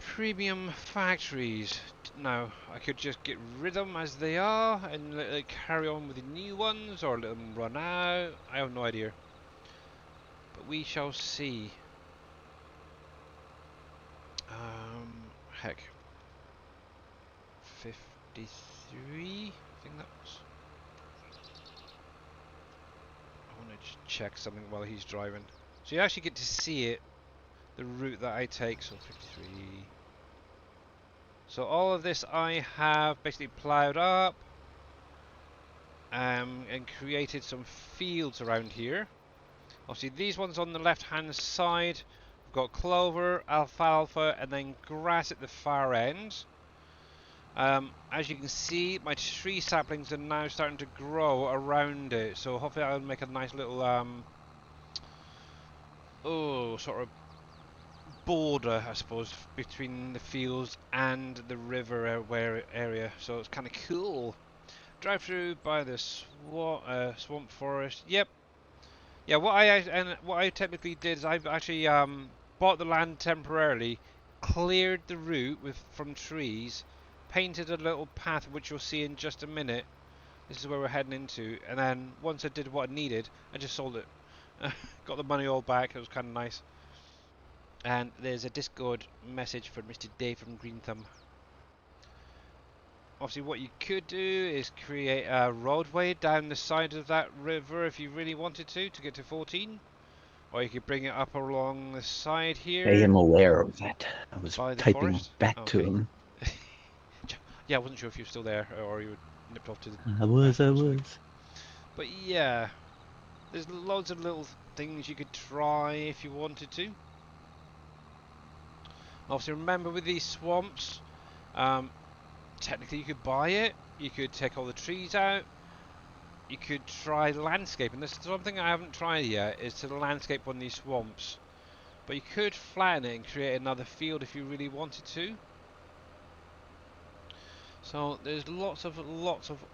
premium factories. Now, I could just get rid of them as they are and carry on with the new ones, or let them run out. I have no idea, but we shall see. Heck, 53. I think that was. I want to just check something while he's driving. So you actually get to see it, the route that I take. So 53. So all of this I have basically ploughed up and created some fields around here. Obviously these ones on the left hand side, we've got clover, alfalfa, and then grass at the far end. As you can see, my tree saplings are now starting to grow around it, so hopefully that'll make a nice little sort of border, I suppose, between the fields and the river area. So it's kind of cool. Drive through by the swamp forest. Yep. Yeah. What I technically did is I've actually bought the land temporarily, cleared the route from trees, painted a little path which you'll see in just a minute. This is where we're heading into, and then once I did what I needed, I just sold it. Got the money all back. It was kind of nice. And there's a Discord message for Mr. Dave from Green Thumb. Obviously what you could do is create a roadway down the side of that river if you really wanted to get to 14. Or you could bring it up along the side here. I am aware of that. I was by the typing forest. back to him. Yeah, I wasn't sure if you were still there or you were nipped off to the I was. But yeah, there's loads of little things you could try if you wanted to. Obviously remember with these swamps, technically you could buy it, you could take all the trees out, you could try landscaping. This is something I haven't tried yet, is to landscape one of these swamps. But you could flatten it and create another field if you really wanted to. So there's lots of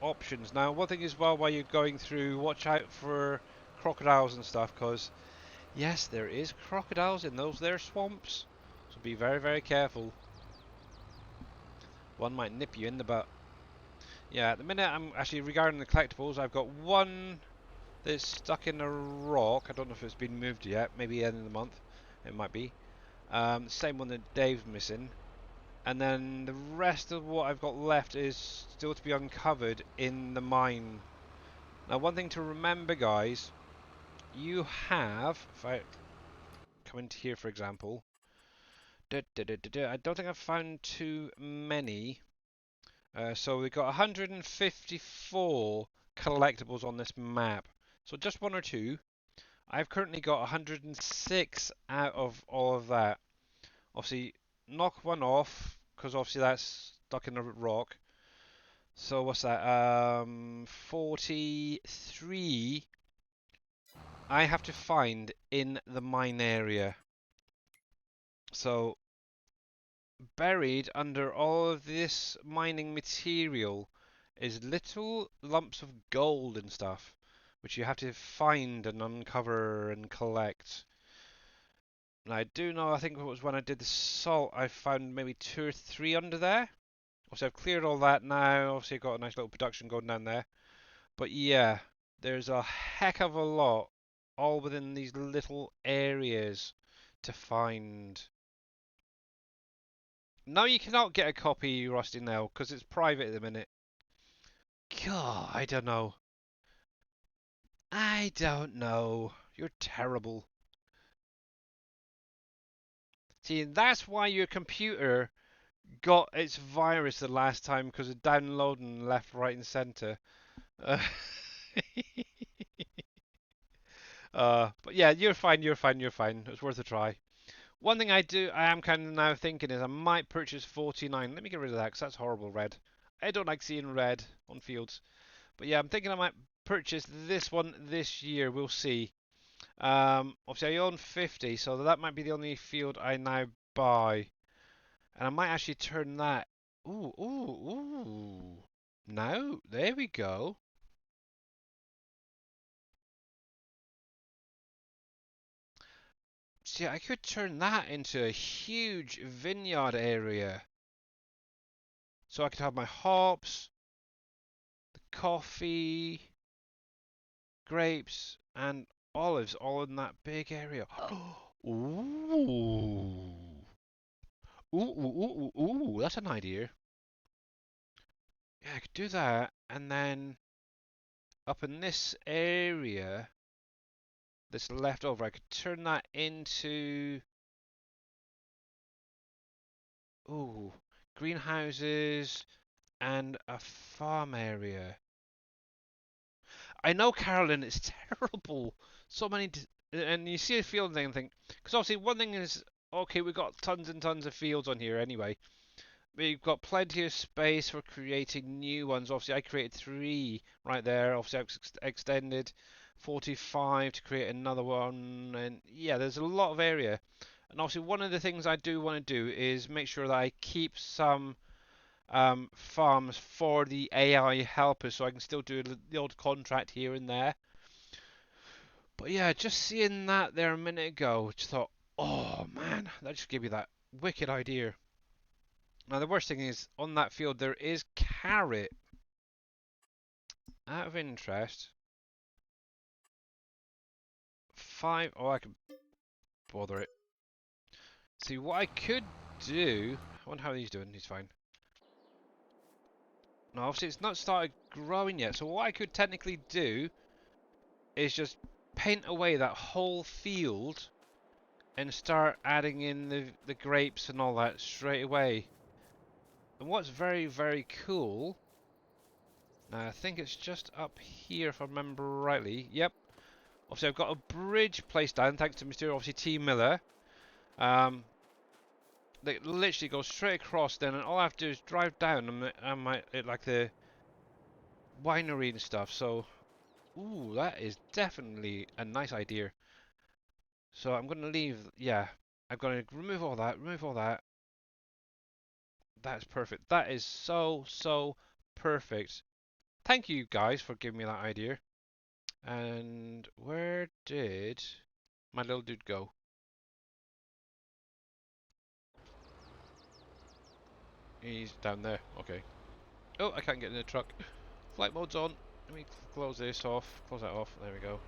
options. Now, one thing as well while you're going through, watch out for crocodiles and stuff, because yes, there is crocodiles in those there swamps. So be very, very careful. One might nip you in the butt. Yeah, at the minute I'm actually regarding the collectibles, I've got one that's stuck in a rock. I don't know if it's been moved yet. Maybe end of the month. It might be. Same one that Dave's missing. And then the rest of what I've got left is still to be uncovered in the mine. Now, one thing to remember, guys, you have, if I come into here, for example, I don't think I've found too many. So we've got 154 collectibles on this map. So just one or two. I've currently got 106 out of all of that. Obviously, knock one off, because obviously that's stuck in a rock. So what's that? 43 I have to find in the mine area. So buried under all of this mining material is little lumps of gold and stuff, which you have to find and uncover and collect. And I do know, I think it was when I did the salt, I found maybe 2 or 3 under there. Obviously, I've cleared all that now. Obviously, I've got a nice little production going down there. But yeah, there's a heck of a lot all within these little areas to find. No, you cannot get a copy, Rusty Nail, because it's private at the minute. God, I don't know. I don't know. You're terrible. See, that's why your computer got its virus the last time, because of downloading left, right, and centre. Uh, but yeah, you're fine, you're fine, you're fine. It's worth a try. One thing I am kind of now thinking is I might purchase 49. Let me get rid of that because that's horrible red. I don't like seeing red on fields. But yeah, I'm thinking I might purchase this one this year. We'll see. Obviously I own 50, so that might be the only field I now buy. And I might actually turn that. Ooh, ooh, ooh. Now, there we go. See, I could turn that into a huge vineyard area. So I could have my hops, the coffee, grapes, and olives all in that big area. Ooh. Ooh, ooh, ooh, ooh, ooh, that's an idea. Yeah, I could do that, and then up in this area that's left over, I could turn that into, ooh, greenhouses and a farm area. I know, Carolyn, it's terrible. So many, and you see a field thing and think, because obviously one thing is, okay, we've got tons and tons of fields on here anyway. We've got plenty of space for creating new ones. Obviously, I created 3 right there. Obviously, I've extended 45 to create another one, and yeah, there's a lot of area. And obviously, one of the things I do want to do is make sure that I keep some farms for the AI helpers, so I can still do the odd contract here and there. But yeah, just seeing that there a minute ago, just thought, oh man, that just gave me that wicked idea. Now the worst thing is, on that field there is carrot. Out of interest, 5. Oh, I can bother it. See what I could do. I wonder how he's doing. He's fine. No, obviously it's not started growing yet. So what I could technically do is just paint away that whole field and start adding in the grapes and all that straight away. And what's very, very cool, now I think it's just up here if I remember rightly. Yep. Obviously I've got a bridge placed down thanks to Mr. obviously T Miller. They literally go straight across then, and all I have to do is drive down and like the winery and stuff. So, ooh, that is definitely a nice idea. So I'm going to leave, yeah, I'm going to remove all that, That's perfect. That is so perfect. Thank you guys for giving me that idea. And where did my little dude go? He's down there. Okay. Oh, I can't get in the truck. Flight mode's on. Let me close this off. Close that off. There we go.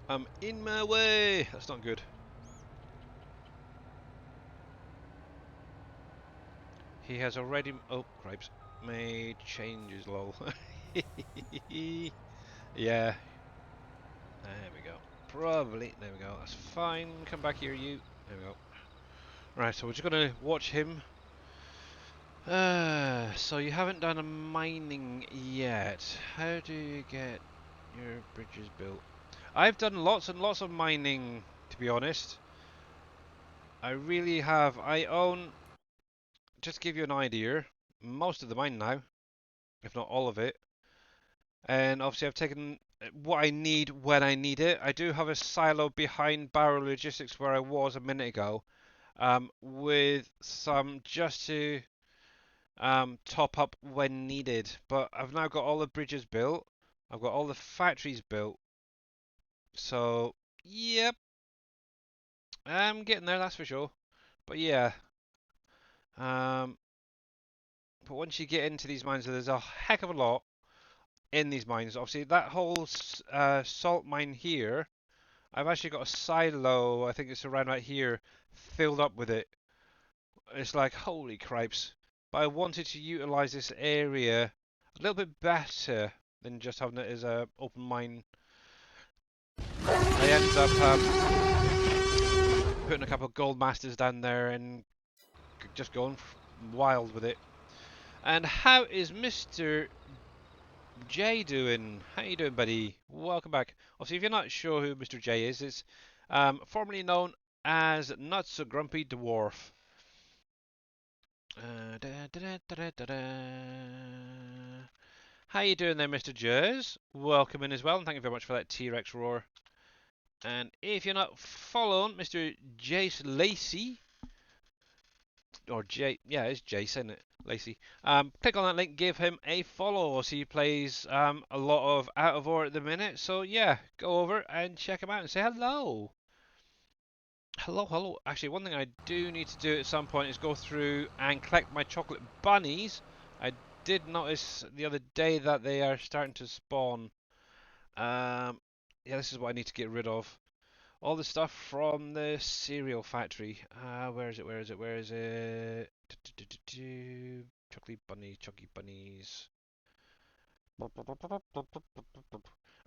I'm in my way. That's not good. He has already. Oh, cripes. Made changes, lol. Yeah. There we go. Probably. There we go. That's fine. Come back here, you. There we go. Right, so we're just going to watch him. So you haven't done a mining yet. How do you get your bridges built? I've done lots and lots of mining, to be honest. I really have. I own, just to give you an idea, most of the mine now, if not all of it. And obviously I've taken what I need when I need it. I do have a silo behind Barrow Logistics where I was a minute ago, with some just to top up when needed. But I've now got all the bridges built. I've got all the factories built. So, yep. I'm getting there, that's for sure. But yeah. But once you get into these mines, there's a heck of a lot in these mines. Obviously, that whole salt mine here, I've actually got a silo, I think it's around right here, filled up with it. It's like, holy cripes. But I wanted to utilize this area a little bit better than just having it as a open mine. I ended up putting a couple of gold masters down there and just going wild with it. And how is Mr. J doing? How you doing, buddy? Welcome back. Obviously, if you're not sure who Mr. J is, it's formerly known as Not So Grumpy Dwarf. How you doing there, Mr. Jez? Welcome in as well, and thank you very much for that T-Rex roar. And if you're not following Mr. Jace Lacey, or J, yeah, it's Jason, isn't it? Lacey. Click on that link, give him a follow. So he plays a lot of Out of Order at the minute. So yeah, go over and check him out and say hello. Hello, hello. Actually, one thing I do need to do at some point is go through and collect my chocolate bunnies. I did notice the other day that they are starting to spawn. Yeah, this is what I need to get rid of. All the stuff from the cereal factory. Where is it? Where is it? Where is it? Chocolate bunny, chunky bunnies.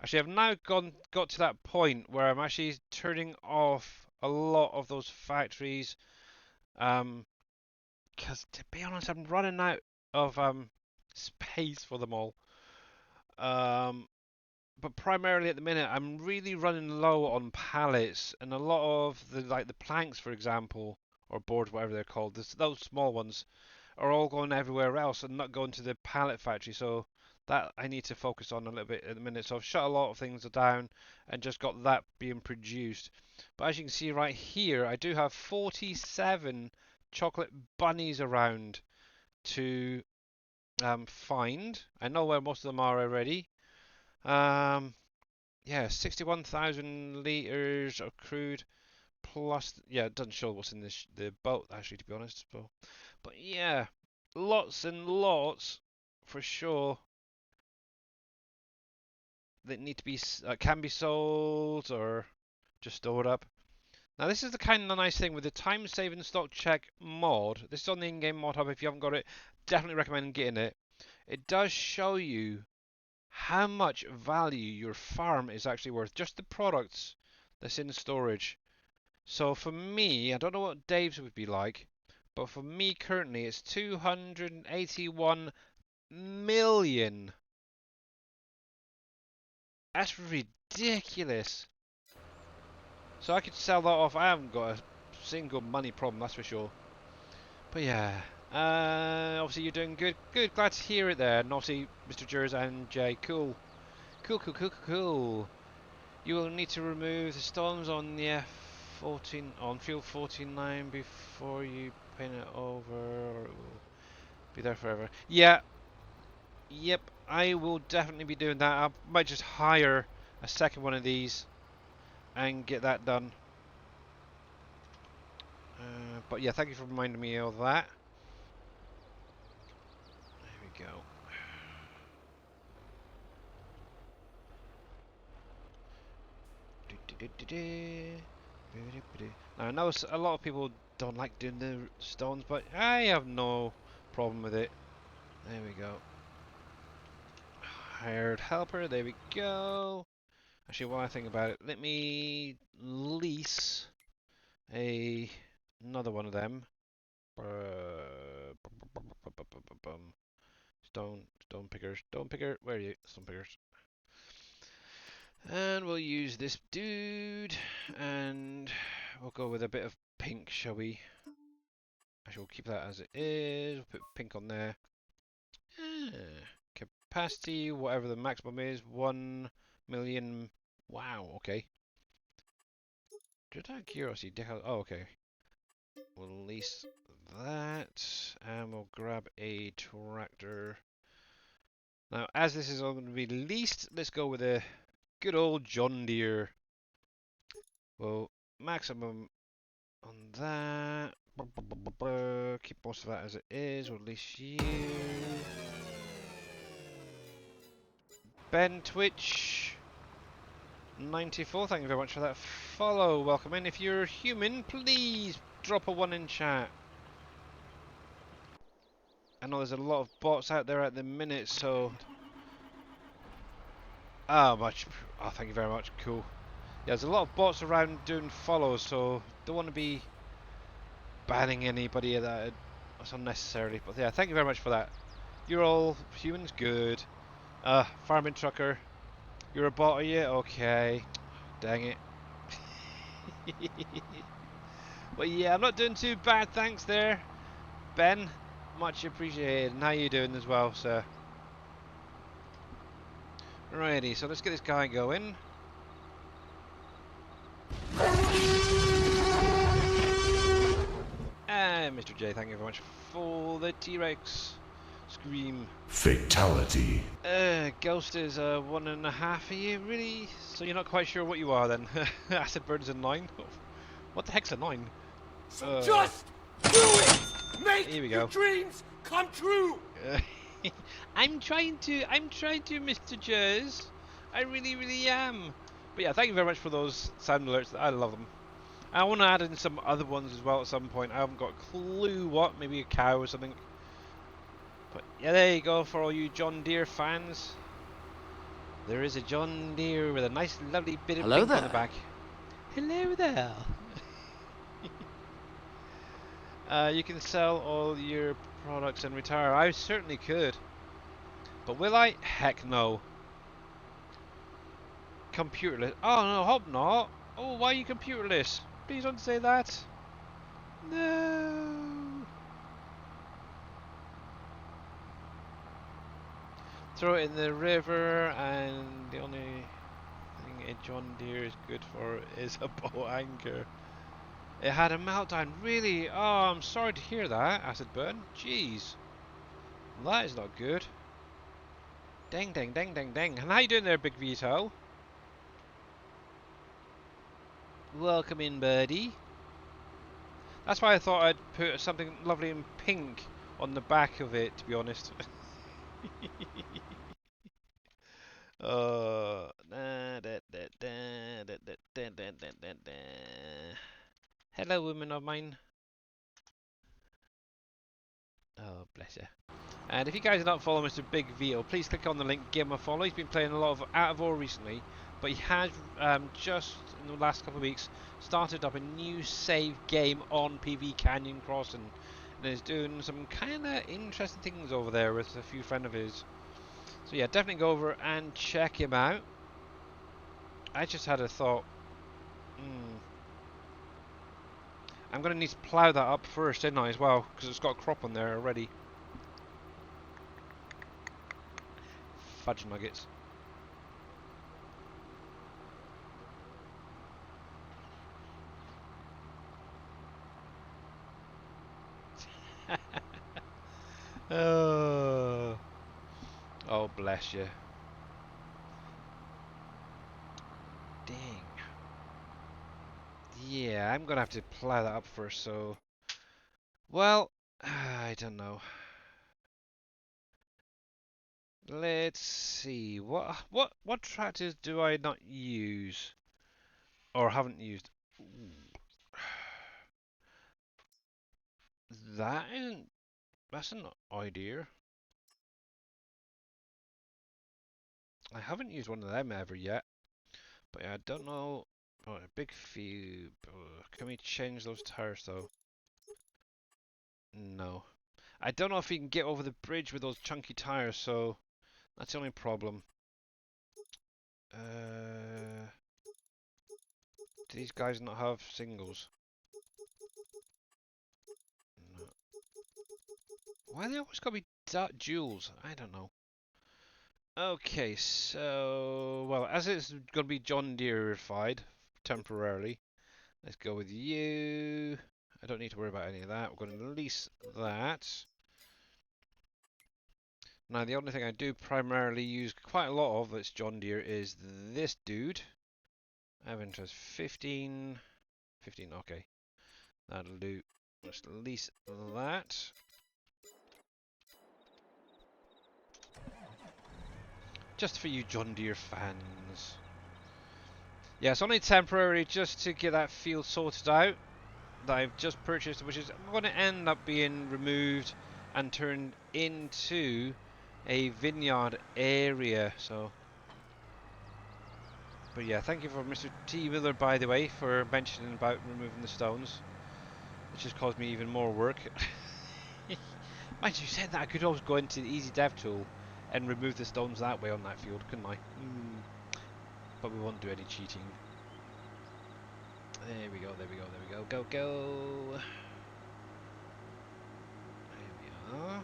Actually, I've now got to that point where I'm actually turning off a lot of those factories. Because to be honest, I'm running out of space for them all. But primarily at the minute, I'm really running low on pallets, and a lot of the planks, for example, or boards, whatever they're called, those small ones, are all going everywhere else and not going to the pallet factory. So that I need to focus on a little bit at the minute. So I've shut a lot of things down and just got that being produced. But as you can see right here, I do have 47 chocolate bunnies around to find. I know where most of them are already. Yeah, 61,000 liters of crude plus. Yeah, it doesn't show what's in the boat actually, to be honest. But yeah, lots and lots for sure that need to be can be sold or just stored up. Now this is the kind of nice thing with the time saving stock check mod. This is on the in-game mod hub. If you haven't got it, definitely recommend getting it. It does show you how much value your farm is actually worth, just the products that's in storage. So for me, I don't know what Dave's would be like, but for me currently it's 281 million. That's ridiculous. So I could sell that off. I haven't got a single money problem, that's for sure. But yeah, obviously you're doing good. Good, glad to hear it there. And obviously Mr. Jers and Jay, cool. Cool. You will need to remove the stones on the 14 on field 49 before you paint it over, or it will be there forever. Yeah, yep, I will definitely be doing that. I might just hire a second one of these and get that done. But yeah, thank you for reminding me of that. There we go. Now I know a lot of people don't like doing the stones, but I have no problem with it. There we go. Hired helper, there we go. Actually, while I think about it, let me lease another one of them. Stone picker, where are you? Stone pickers. And we'll use this dude, and we'll go with a bit of pink, shall we? Actually, we'll keep that as it is. We'll put pink on there. Capacity, whatever the maximum is, 1 million. Wow, okay. Just out of curiosity, oh, okay. We'll lease that, and we'll grab a tractor. Now, as this is all going to be leased, let's go with a good old John Deere. Well, maximum on that. Keep most of that as it is. We'll lease you. Ben Twitch 94, thank you very much for that follow. Welcome in. If you're human, please drop a 1 in chat. I know there's a lot of bots out there at the minute, so... Oh, thank you very much. Cool. Yeah, there's a lot of bots around doing follows, so don't want to be banning anybody that's unnecessarily. But yeah, thank you very much for that. You're all humans, good. Farming trucker, you're a bot, are you? Okay. Dang it. But yeah, I'm not doing too bad, thanks there, Ben. Much appreciated. And how you doing as well, sir? Alrighty, so let's get this guy going. And Mr. J, thank you very much for the T-Rex scream. Fatality. Ghost is 1.5. Are you really? So you're not quite sure what you are then? Acid Bird is a 9. What the heck's a 9? So just do it! Make Here we your go. dreams come true! I'm trying to, Mr. Jez. I really, really am. But yeah, thank you very much for those sound alerts. I love them. I want to add in some other ones as well at some point. I haven't got a clue what. Maybe a cow or something. But yeah, there you go for all you John Deere fans. There is a John Deere with a nice, lovely bit of pink on the back. Hello there. You can sell all your products and retire. I certainly could. But will I? Heck no. Computerless. Oh no, hope not. Oh, why are you computerless? Please don't say that. No. Throw it in the river, and the only thing a John Deere is good for is a bow anchor. It had a meltdown, really? Oh, I'm sorry to hear that, Acid Burn. Jeez. That is not good. Dang, dang, dang, dang, dang. And how you doing there, Big Vito? Welcome in, birdie. That's why I thought I'd put something lovely in pink on the back of it, to be honest. Hello, woman of mine. Oh, bless you. And if you guys are not following Mr. Big Vito, please click on the link, give him a follow. He's been playing a lot of Out of War recently, but he has just in the last couple of weeks started up a new save game on PV Canyon Crossing, and is doing some kind of interesting things over there with a few friends of his. So yeah, definitely go over and check him out. I just had a thought. I'm going to need to plough that up first, didn't I, as well? Because it's got a crop on there already. Fudge nuggets. Oh, oh, bless you. Dang. Yeah, I'm gonna have to plow that up first. So, well, I don't know. Let's see. What tractors do I not use or haven't used? Ooh. That isn't. That's an idea. I haven't used one of them ever yet, but I don't know. Oh, a big few. Can we change those tires though? No. I don't know if you can get over the bridge with those chunky tires, so that's the only problem. Do these guys not have singles? No. Why they always gotta be duals? I don't know. Okay, so well, as it's gonna be John Deere-ified temporarily, let's go with you. I don't need to worry about any of that. We're going to lease that. Now, the only thing I do primarily use quite a lot of that's John Deere is this dude. I have interest 15. 15, okay. That'll do. Let's lease that. Just for you John Deere fans. Yeah, it's only temporary just to get that field sorted out that I've just purchased, which is going to end up being removed and turned into a vineyard area. So, but yeah, thank you for Mr. T. Miller, by the way, for mentioning about removing the stones, which has caused me even more work. Mind you, said that I could always go into the Easy Dev tool and remove the stones that way on that field, couldn't I? But we won't do any cheating. There we go, there we go, there we go, go, go. There we are.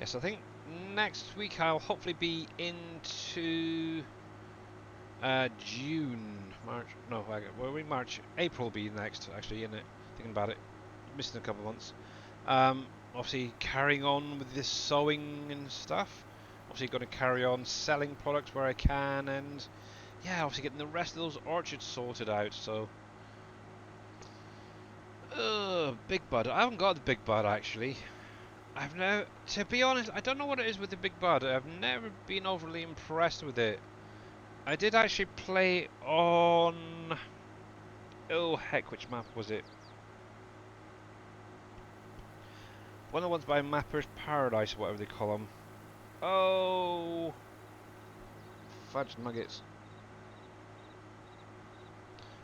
Yes, I think next week I'll hopefully be into June, March. No, where are we? March, April will be next. Actually, isn't it? Thinking about it, missing a couple of months. Obviously carrying on with this sewing and stuff. Obviously going to carry on selling products where I can, and yeah, obviously getting the rest of those orchards sorted out. So, Big Bud. I haven't got the Big Bud actually. I've never, to be honest, I don't know what it is with the Big Bud. I've never been overly impressed with it. I did actually play on, oh heck, which map was it? One of the ones by Mapper's Paradise, or whatever they call them. Oh, fudge nuggets.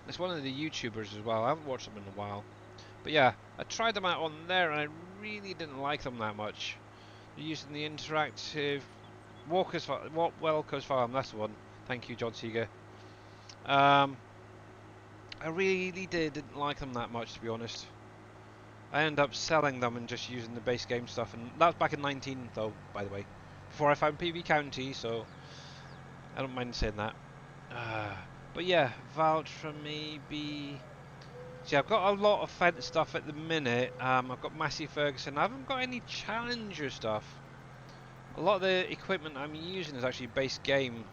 It's one of the YouTubers as well. I haven't watched them in a while. But yeah, I tried them out on there and I really didn't like them that much. They're using the interactive Welker's Farm, that's the one. Thank you, John Seeger. I really didn't like them that much, to be honest. I ended up selling them and just using the base game stuff, and that was back in 19, though, by the way. Before I found PV County, so I don't mind saying that. But yeah, Valtra maybe. See, I've got a lot of Fendt stuff at the minute. I've got Massey Ferguson. I haven't got any Challenger stuff. A lot of the equipment I'm using is actually base game.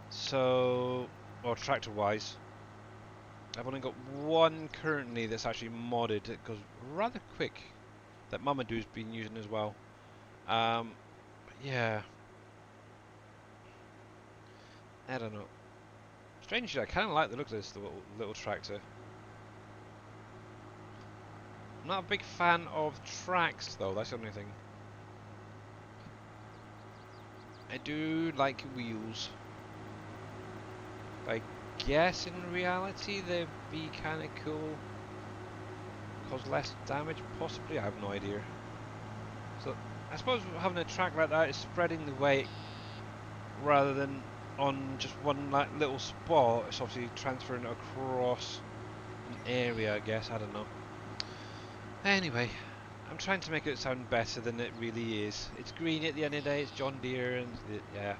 So, or tractor-wise. I've only got one currently that's actually modded. It goes rather quick. That Mamadou's been using as well. Yeah. I don't know. Strangely, I kind of like the look of this little tractor. I'm not a big fan of tracks, though. That's the only thing. I do like wheels. I guess in reality they'd be kind of cool. Cause less damage, possibly. I have no idea. So I suppose having a track like that is spreading the weight rather than on just one like little spot. It's obviously transferring it across an area, I guess. I don't know. Anyway, I'm trying to make it sound better than it really is. It's green at the end of the day. It's John Deere, and yeah.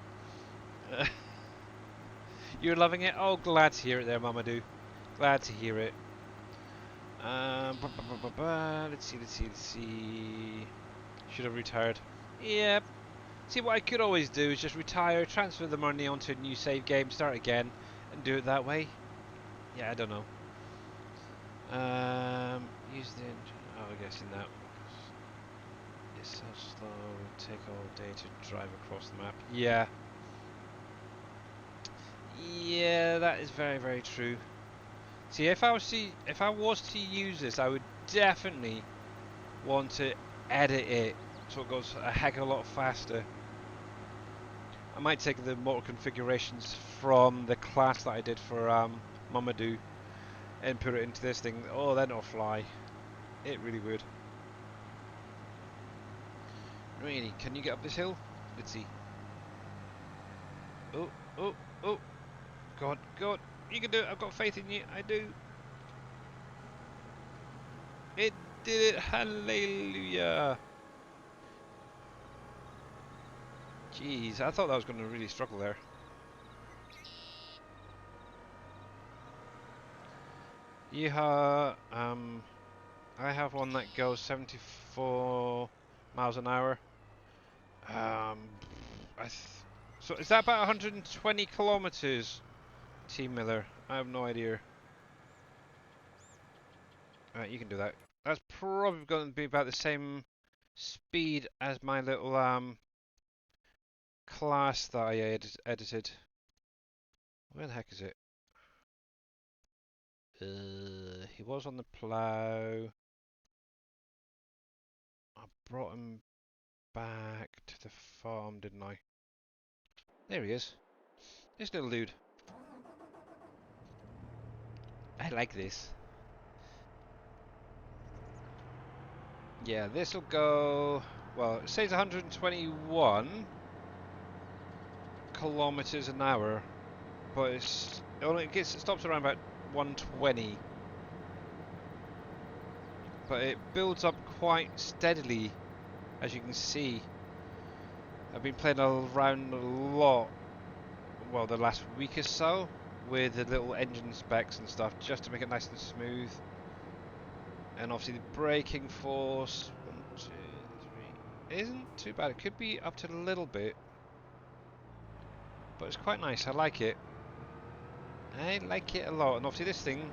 You're loving it? Oh, glad to hear it there, Mamadou. Glad to hear it. Let's see. Should have retired. Yep. See, what I could always do is just retire, transfer the money onto a new save game, start again, and do it that way. Yeah, I don't know. Use the engine. Oh, I guess in that. It's so slow. Take all day to drive across the map. Yeah. Yeah, that is very, very true. See, if I was to use this, I would definitely want to edit it so it goes a heck of a lot faster. I might take the motor configurations from the class that I did for Mamadou and put it into this thing. Oh, then it'll fly. It really would. Really, can you get up this hill? Let's see. Oh, oh, oh. God, God, you can do it. I've got faith in you. I do. It did it. Hallelujah. Jeez, I thought I was going to really struggle there. Yeehaw. I have one that goes 74 miles an hour. So is that about 120 kilometers, T Miller? I have no idea. Alright, you can do that. That's probably going to be about the same speed as my little class that I edited. Where the heck is it? He was on the plough. I brought him back to the farm, didn't I? There he is. This little dude. I like this. Yeah, this will go. Well, it says 121 kilometers an hour, but it stops around about 120. But it builds up quite steadily, as you can see. I've been playing around a lot, well, the last week or so, with the little engine specs and stuff, just to make it nice and smooth. And obviously the braking force, 1, 2, 3, isn't too bad. It could be up to a little bit, but it's quite nice. I like it. I like it a lot. And obviously this thing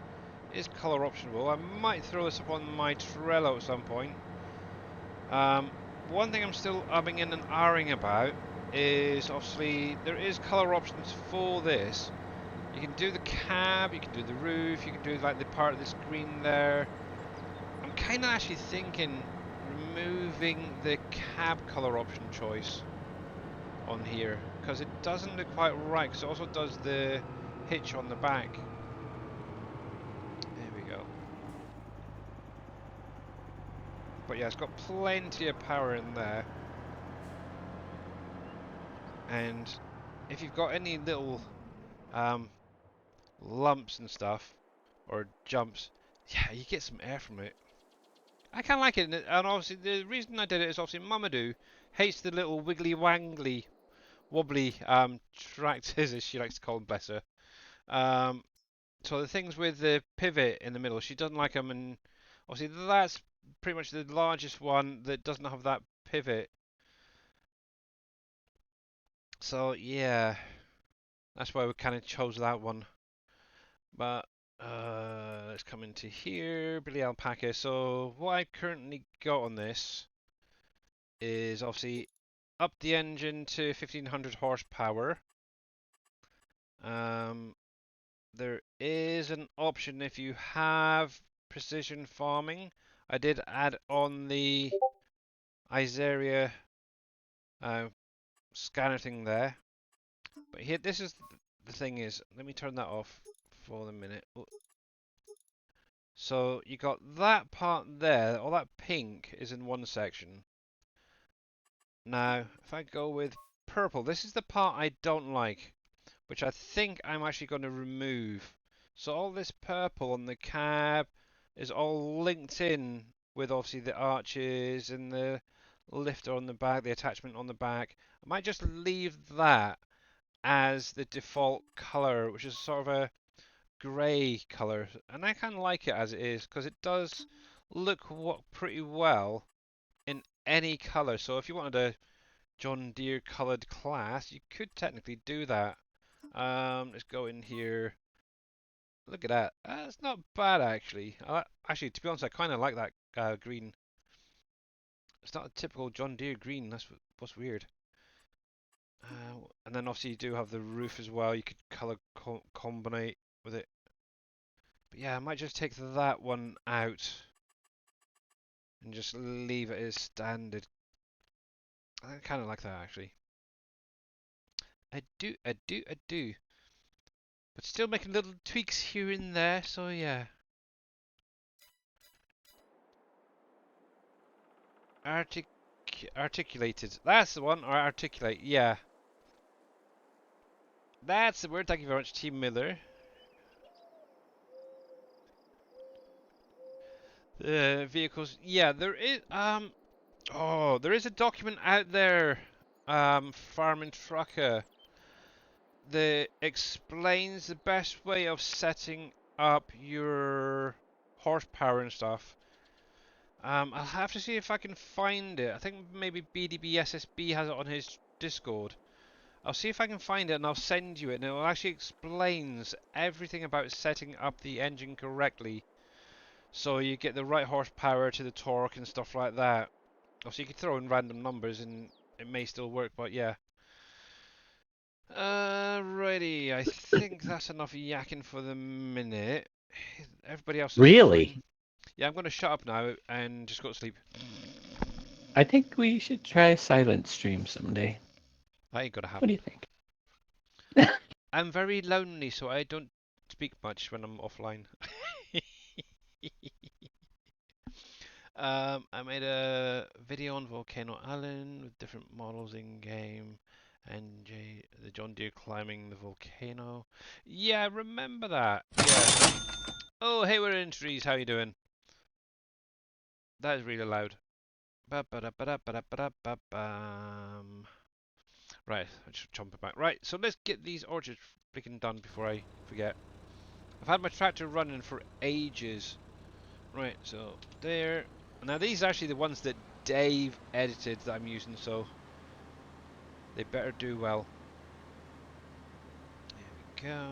is colour optionable. I might throw this up on my Trello at some point. One thing I'm still umming and ahhing about is obviously there is colour options for this. You can do the cab, you can do the roof, you can do like the part of the screen there. I'm kind of actually thinking removing the cab colour option choice on here because it doesn't look quite right, because it also does the hitch on the back. There we go. But yeah, it's got plenty of power in there. And if you've got any little lumps and stuff, or jumps, yeah, you get some air from it. I kind of like it, and obviously the reason I did it is obviously Mamadou hates the little wiggly wangly wobbly tractors, as she likes to call them, bless her. So the things with the pivot in the middle, she doesn't like them, and obviously that's pretty much the largest one that doesn't have that pivot. So yeah, that's why we kind of chose that one. But let's come into here, Billy Alpaca. So what I've currently got on this is obviously up the engine to 1500 horsepower. There is an option if you have precision farming. I did add on the Iseria scanner thing there. But here, this is the thing is, let me turn that off for the minute. Oh. So you got that part there, all that pink is in one section. Now, if I go with purple, this is the part I don't like, which I think I'm actually going to remove. So all this purple on the cab is all linked in with obviously the arches and the lifter on the back, the attachment on the back. I might just leave that as the default color, which is sort of a grey color, and I kind of like it as it is because it does look pretty well in any color. So if you wanted a John Deere colored class, you could technically do that. Let's go in here. Look at that. That's not bad actually. Actually, to be honest, I kind of like that green. It's not a typical John Deere green. That's what's weird. And then obviously you do have the roof as well. You could color combine with it. But yeah, I might just take that one out and just leave it as standard. I kind of like that actually. I do. But still making little tweaks here and there, so yeah. Articulated. That's the one, or articulate, yeah. That's the word, thank you very much, Team Miller. Vehicles, yeah, there is, there is a document out there, Farm and Trucker, that explains the best way of setting up your horsepower and stuff. I'll have to see if I can find it. I think maybe BDB SSB has it on his Discord. I'll see if I can find it and I'll send you it, and it actually explains everything about setting up the engine correctly, so you get the right horsepower to the torque and stuff like that. Also, you can throw in random numbers and it may still work, but yeah. Righty, I think that's enough yakking for the minute. Everybody else is Really? fine. Yeah, I'm going to shut up now and just go to sleep. I think we should try silent stream someday. That ain't gonna What do happen. you think? I'm very lonely, so I don't speak much when I'm offline. I made a video on Volcano Island with different models in game, and the John Deere climbing the volcano. Yeah, remember that. Yeah. Oh, hey, we're in trees. How you doing? That is really loud. Ba-ba-da-ba-da-ba-da-ba-da-ba-bam. Right, I just jump it back. Right, so let's get these orchards freaking done before I forget. I've had my tractor running for ages. Right, so there. Now these are actually the ones that Dave edited that I'm using, so they better do well. There we go.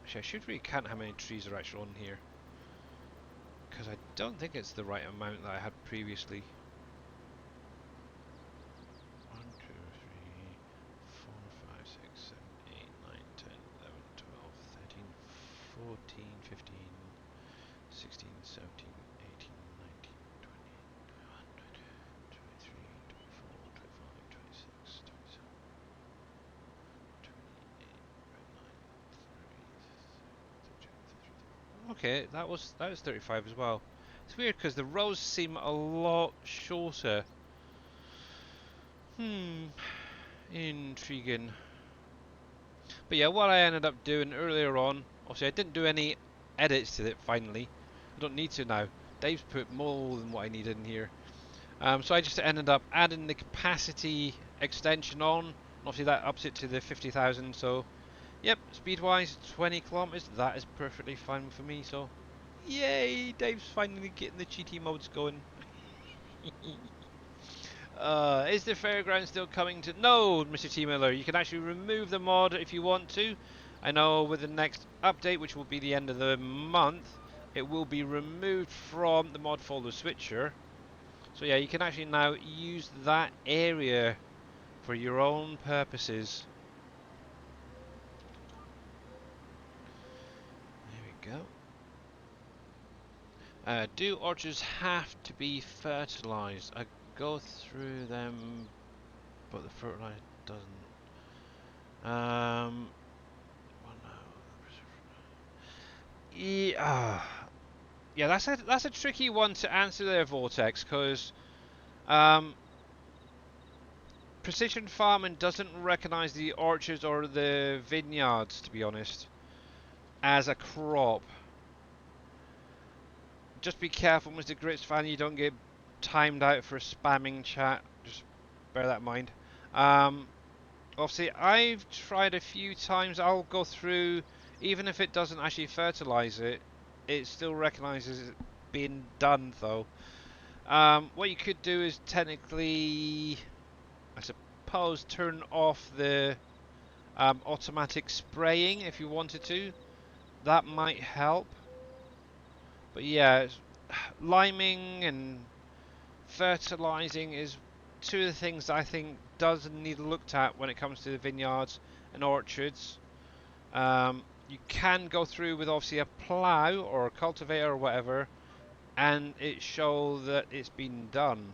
Actually, I should really count how many trees are actually on here, because I don't think it's the right amount that I had previously. 1, 2, 3, 4, 5, 6, 7, 8, 9, 10, 11, 12, 13, 14, 15, 16, 17, 18, 19, 20, 21, 22, 23, 24, 25, 26, 27, 28, 29, 30. Okay, that was 35 as well. It's weird because the rows seem a lot shorter. Intriguing. But yeah, what I ended up doing earlier on, obviously I didn't do any edits to it finally. I don't need to now. Dave's put more than what I needed in here. So I just ended up adding the capacity extension on. Obviously that ups it to the 50,000, so yep, speed-wise, 20 kilometers, that is perfectly fine for me, so yay, Dave's finally getting the cheaty modes going. Is the fairground still coming to... No, Mr. T. Miller, you can actually remove the mod if you want to. I know with the next update, which will be the end of the month, it will be removed from the mod folder switcher. So yeah, you can actually now use that area for your own purposes. There we go. Do orchards have to be fertilized? I go through them, but the fertilizer doesn't. Well, no. Yeah, that's a tricky one to answer there, Vortex, because precision farming doesn't recognize the orchards or the vineyards, to be honest, as a crop. Just be careful, Mr. Grits fan, you don't get timed out for spamming chat. Just bear that in mind. Obviously, I've tried a few times. I'll go through, even if it doesn't actually fertilize it, it still recognizes it being done though. What you could do is technically, I suppose, turn off the automatic spraying if you wanted to. That might help. But yeah, liming and fertilizing is two of the things that I think does need looked at when it comes to the vineyards and orchards. You can go through with obviously a plough or a cultivator or whatever, and it show that it's been done,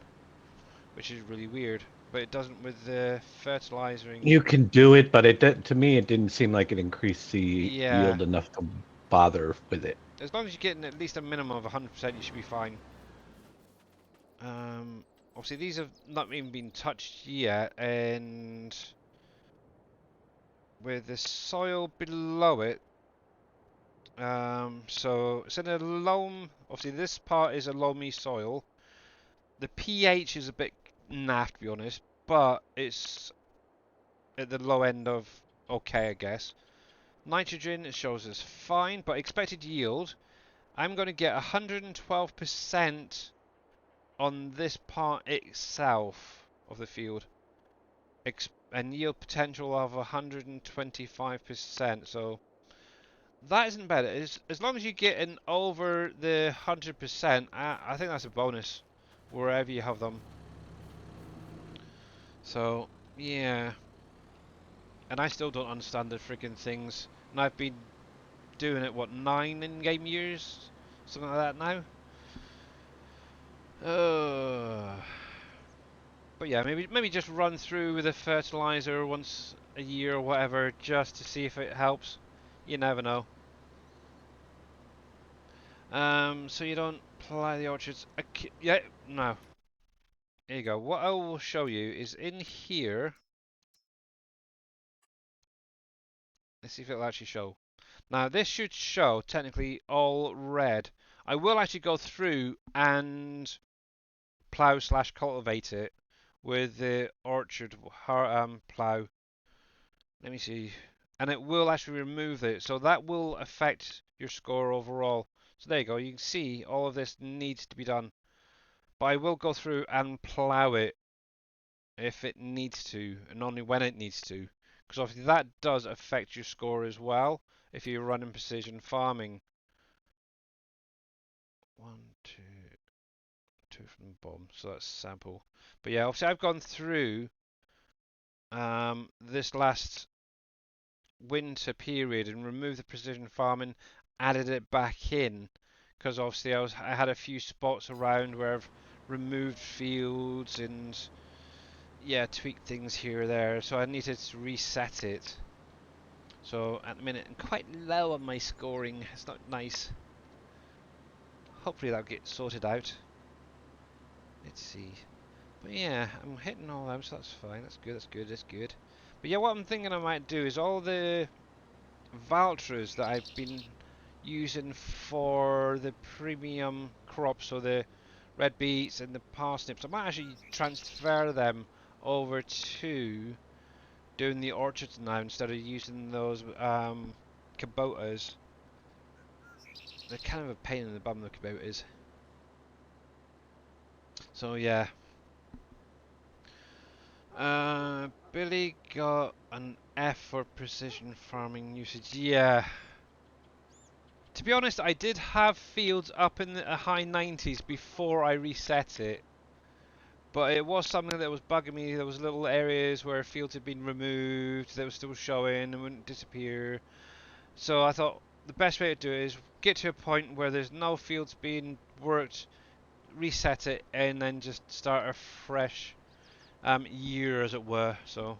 which is really weird. But it doesn't with the fertilizing. You can do it, but to me it didn't seem like it increased the Yeah, yield enough to bother with it. as long as you're getting at least a minimum of 100%, you should be fine. Obviously these have not even been touched yet, and with the soil below it, so it's in a loam. Obviously this part is a loamy soil. The pH is a bit naff, to be honest, but it's at the low end of okay, I guess. Nitrogen, it shows us fine, but expected yield, I'm going to get 112% on this part itself of the field, and yield potential of 125%. So that isn't bad. As long as you get an over the 100%, I think that's a bonus wherever you have them. So yeah, and I still don't understand the freaking things, and I've been doing it what 9 in-game years, something like that now. But yeah, maybe just run through with a fertilizer once a year or whatever, just to see if it helps. You never know. So you don't ply the orchards. Yeah, no. Here you go. What I will show you is in here. Let's see if it'll actually show. Now this should show technically all red. I will actually go through and plow / cultivate it with the orchard plow. Let me see. And it will actually remove it. So that will affect your score overall. So there you go. You can see all of this needs to be done. But I will go through and plow it if it needs to, and only when it needs to. Because obviously that does affect your score as well if you're running precision farming. 1, 2, 2 from the bottom. So that's sample. But yeah, obviously I've gone through this last winter period and removed the precision farming, added it back in, because obviously I had a few spots around where I've removed fields and yeah, tweaked things here or there, so I needed to reset it. So at the minute I'm quite low on my scoring. It's not nice. Hopefully that'll get sorted out. Let's see. But yeah, I'm hitting all them, so that's fine. That's good, that's good, that's good. But yeah, what I'm thinking I might do is all the Valtras that I've been using for the premium crops, so the red beets and the parsnips, I might actually transfer them over to doing the orchards now instead of using those Kubotas. They're kind of a pain in the bum, the Kubotas. So yeah. Billy got an F for precision farming usage. Yeah. To be honest, I did have fields up in the high 90s before I reset it. But it was something that was bugging me. There was little areas where fields had been removed that were still showing and wouldn't disappear. So I thought the best way to do it is get to a point where there's no fields being worked, reset it, and then just start a fresh year, as it were. So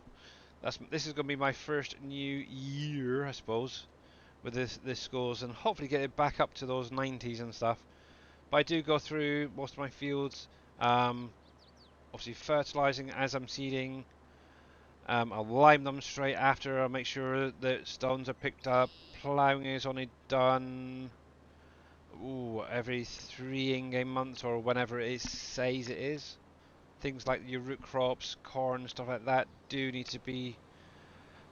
this is going to be my first new year, I suppose, with this scores, and hopefully get it back up to those 90s and stuff. But I do go through most of my fields, obviously fertilizing as I'm seeding. I'll lime them straight after. I'll make sure that stones are picked up. Ploughing is only done ooh, every 3 in-game months or whenever it says it is. Things like your root crops, corn, stuff like that do need to be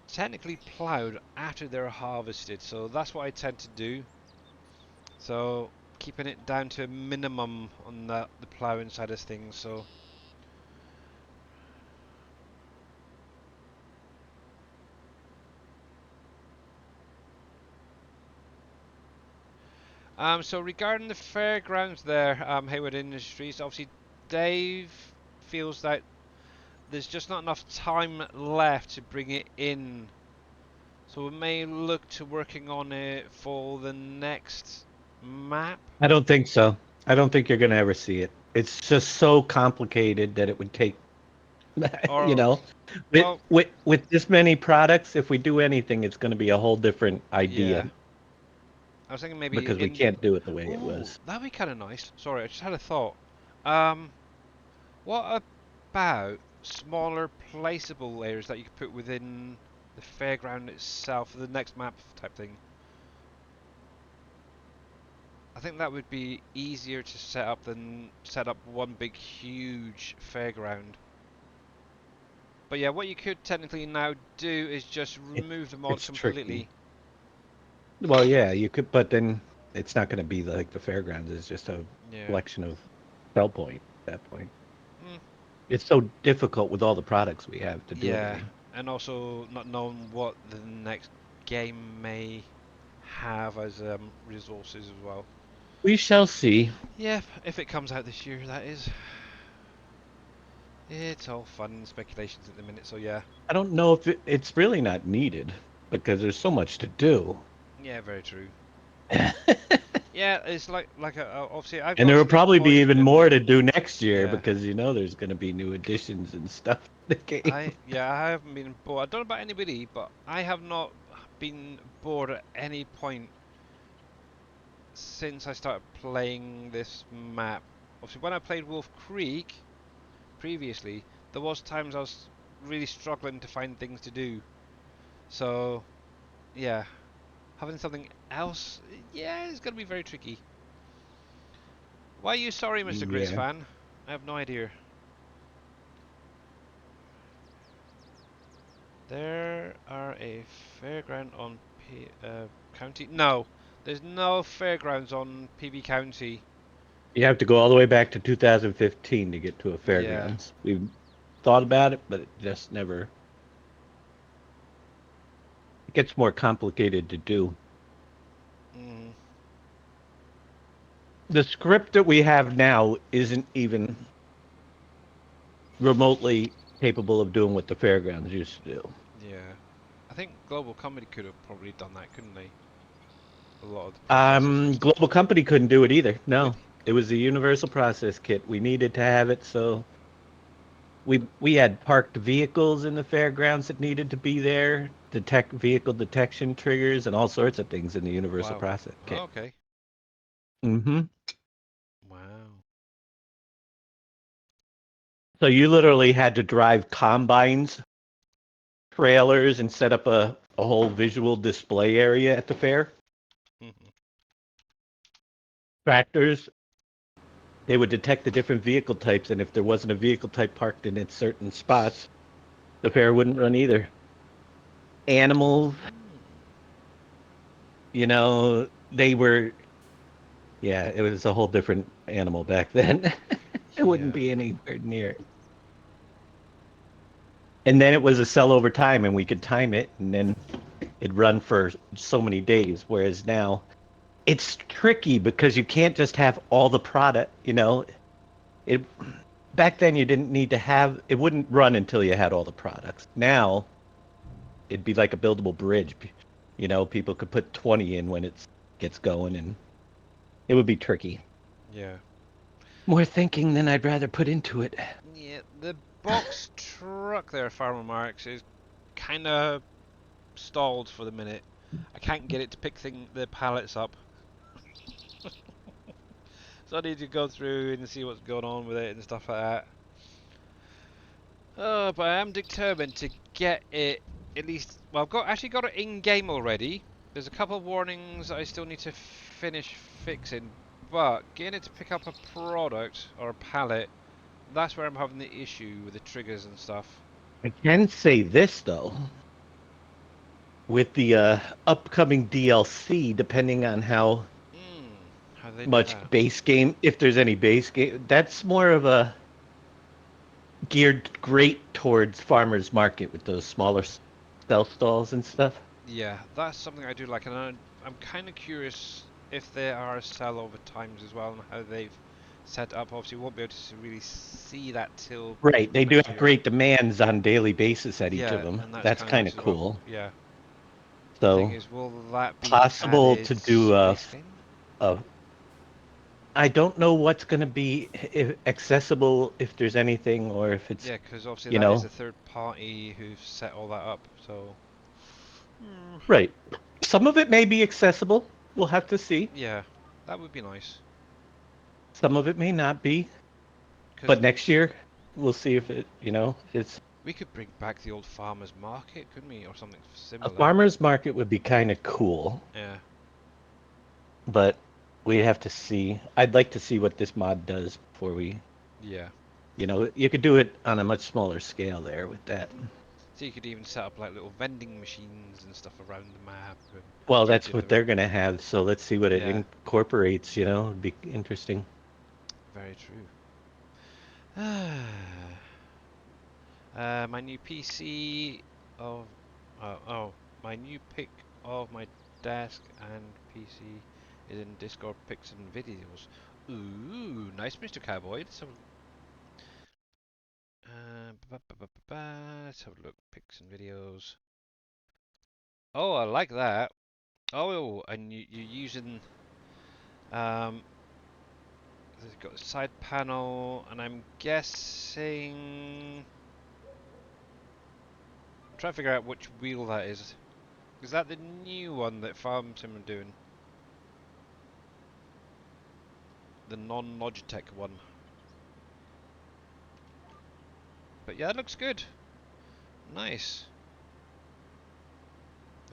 technically ploughed after they're harvested. So that's what I tend to do. So keeping it down to a minimum on the ploughing side of things. So so regarding the fairgrounds there, Hayward Industries, obviously Dave feels that there's just not enough time left to bring it in. So we may look to working on it for the next map. I don't think so. I don't think you're going to ever see it. It's just so complicated that it would take, you Or, know, well, with this many products, if we do anything, it's going to be a whole different yeah. idea I was thinking maybe because we in... can't do it the way it Ooh, was. that'd be kind of nice. Sorry, I just had a thought. Um, what about smaller placeable layers that you could put within the fairground itself for the next map type thing? I think that would be easier to set up than set up one big huge fairground. But yeah, what you could technically now do is just It, remove the mod it's tricky. completely. Well, yeah, you could, but then it's not going to be like the fairgrounds. It's just a Yeah. collection of sell point at that point. Mm, It's so difficult with all the products we have to do yeah, anything. and also not knowing what the next game may have as resources as well. We shall see. Yeah, if it comes out this year, that is. It's all fun and speculations at the minute, so yeah. I don't know if it's really not needed because there's so much to do. Yeah, very true. Yeah, it's like obviously I've And got there will Steam probably be even Poison more and to do next year yeah. because there's going to be new additions and stuff to the game. I haven't been bored. I don't know about anybody, but I have not been bored at any point since I started playing this map. Obviously, when I played Wolf Creek previously, there was times I was really struggling to find things to do. So, yeah, having something else, yeah, it's gonna be very tricky. Why are you sorry, Mr. Grits Yeah. fan? I have no idea. There are a fairground on County. No, there's no fairgrounds on PB County. You have to go all the way back to 2015 to get to a Yeah. fairgrounds. We've thought about it, but it just never. It gets more complicated to do. Mm, The script that we have now isn't even remotely capable of doing what the fairgrounds used to do. yeah. I think Global Comedy could have probably done that, couldn't they? A lot of the processes and stuff. Global Company couldn't do it either. Could. No, it was the universal process kit. We needed to have it, so we had parked vehicles in the fairgrounds that needed to be there, detect vehicle detection triggers, and all sorts of things in the universal Wow. process Oh, kit. okay. Mm-hmm. Wow. So you literally had to drive combines, trailers, and set up a whole visual display area at the fair. Mhm. Tractors, they would detect the different vehicle types, and if there wasn't a vehicle type parked in its certain spots, the fair wouldn't run either. Animals, they were, yeah, it was a whole different animal back then. It wouldn't Yeah. be anywhere near it. And then it was a sell over time, and we could time it, and then it'd run for so many days. Whereas now, it's tricky because you can't just have all the product. It back then you didn't need to have it. Wouldn't run until you had all the products. Now it'd be like a buildable bridge. People could put 20 in when it gets going, and it would be tricky. Yeah. More thinking than I'd rather put into it. Yeah. The box truck there, Farmer Marks, is kind of stalled for the minute. I can't get it to pick the pallets up. So I need to go through and see what's going on with it and stuff like that. Oh, but I am determined to get it at least. Well, I've actually got it in game already. There's a couple of warnings I still need to finish fixing, but getting it to pick up a product or a pallet, that's where I'm having the issue with the triggers and stuff. I can say this though, with the upcoming DLC, depending on how How do they do much that? base game, if there's any base game, that's more of a geared great towards farmers market with those smaller stealth stalls and stuff. Yeah, that's something I do like, and I'm kind of curious if there are sell-over times as well and how they've set up. Obviously, we won't be able to really see that till Right, they do next have year. great demands on daily basis at each of Yeah, them. and that's That's kind of kind nice of as well. cool. Yeah. The thing So is, will that be possible added to do base game? a I don't know what's going to be accessible if there's anything, or if it's, Yeah, because obviously you that is know, a third party who've set all that up. So, right. Some of it may be accessible. We'll have to see. yeah, that would be nice. Some of it may not be. Because But next year, we'll see if it, it's we could bring back the old farmers market, couldn't we, or something a similar? farmer's market would be kind of cool, Yeah, but we have to see. I'd like to see what this mod does before we, yeah. you could do it on a much smaller scale there with that. So you could even set up like little vending machines and stuff around the map and Well, do that's what delivery. they're going to have, so let's see what it Yeah, incorporates, it'd be interesting. very true. My new PC of my new pic of my desk and PC is in Discord pics and videos. Ooh, nice, Mr. Cowboy. Let's have a look. Pics and videos. Oh, I like that. Oh, and you're using It's got a side panel, and I'm guessing. I'm trying to figure out which wheel that is. Is that the new one that Farm Sim are doing? The non-Logitech one. But yeah, it looks good. Nice.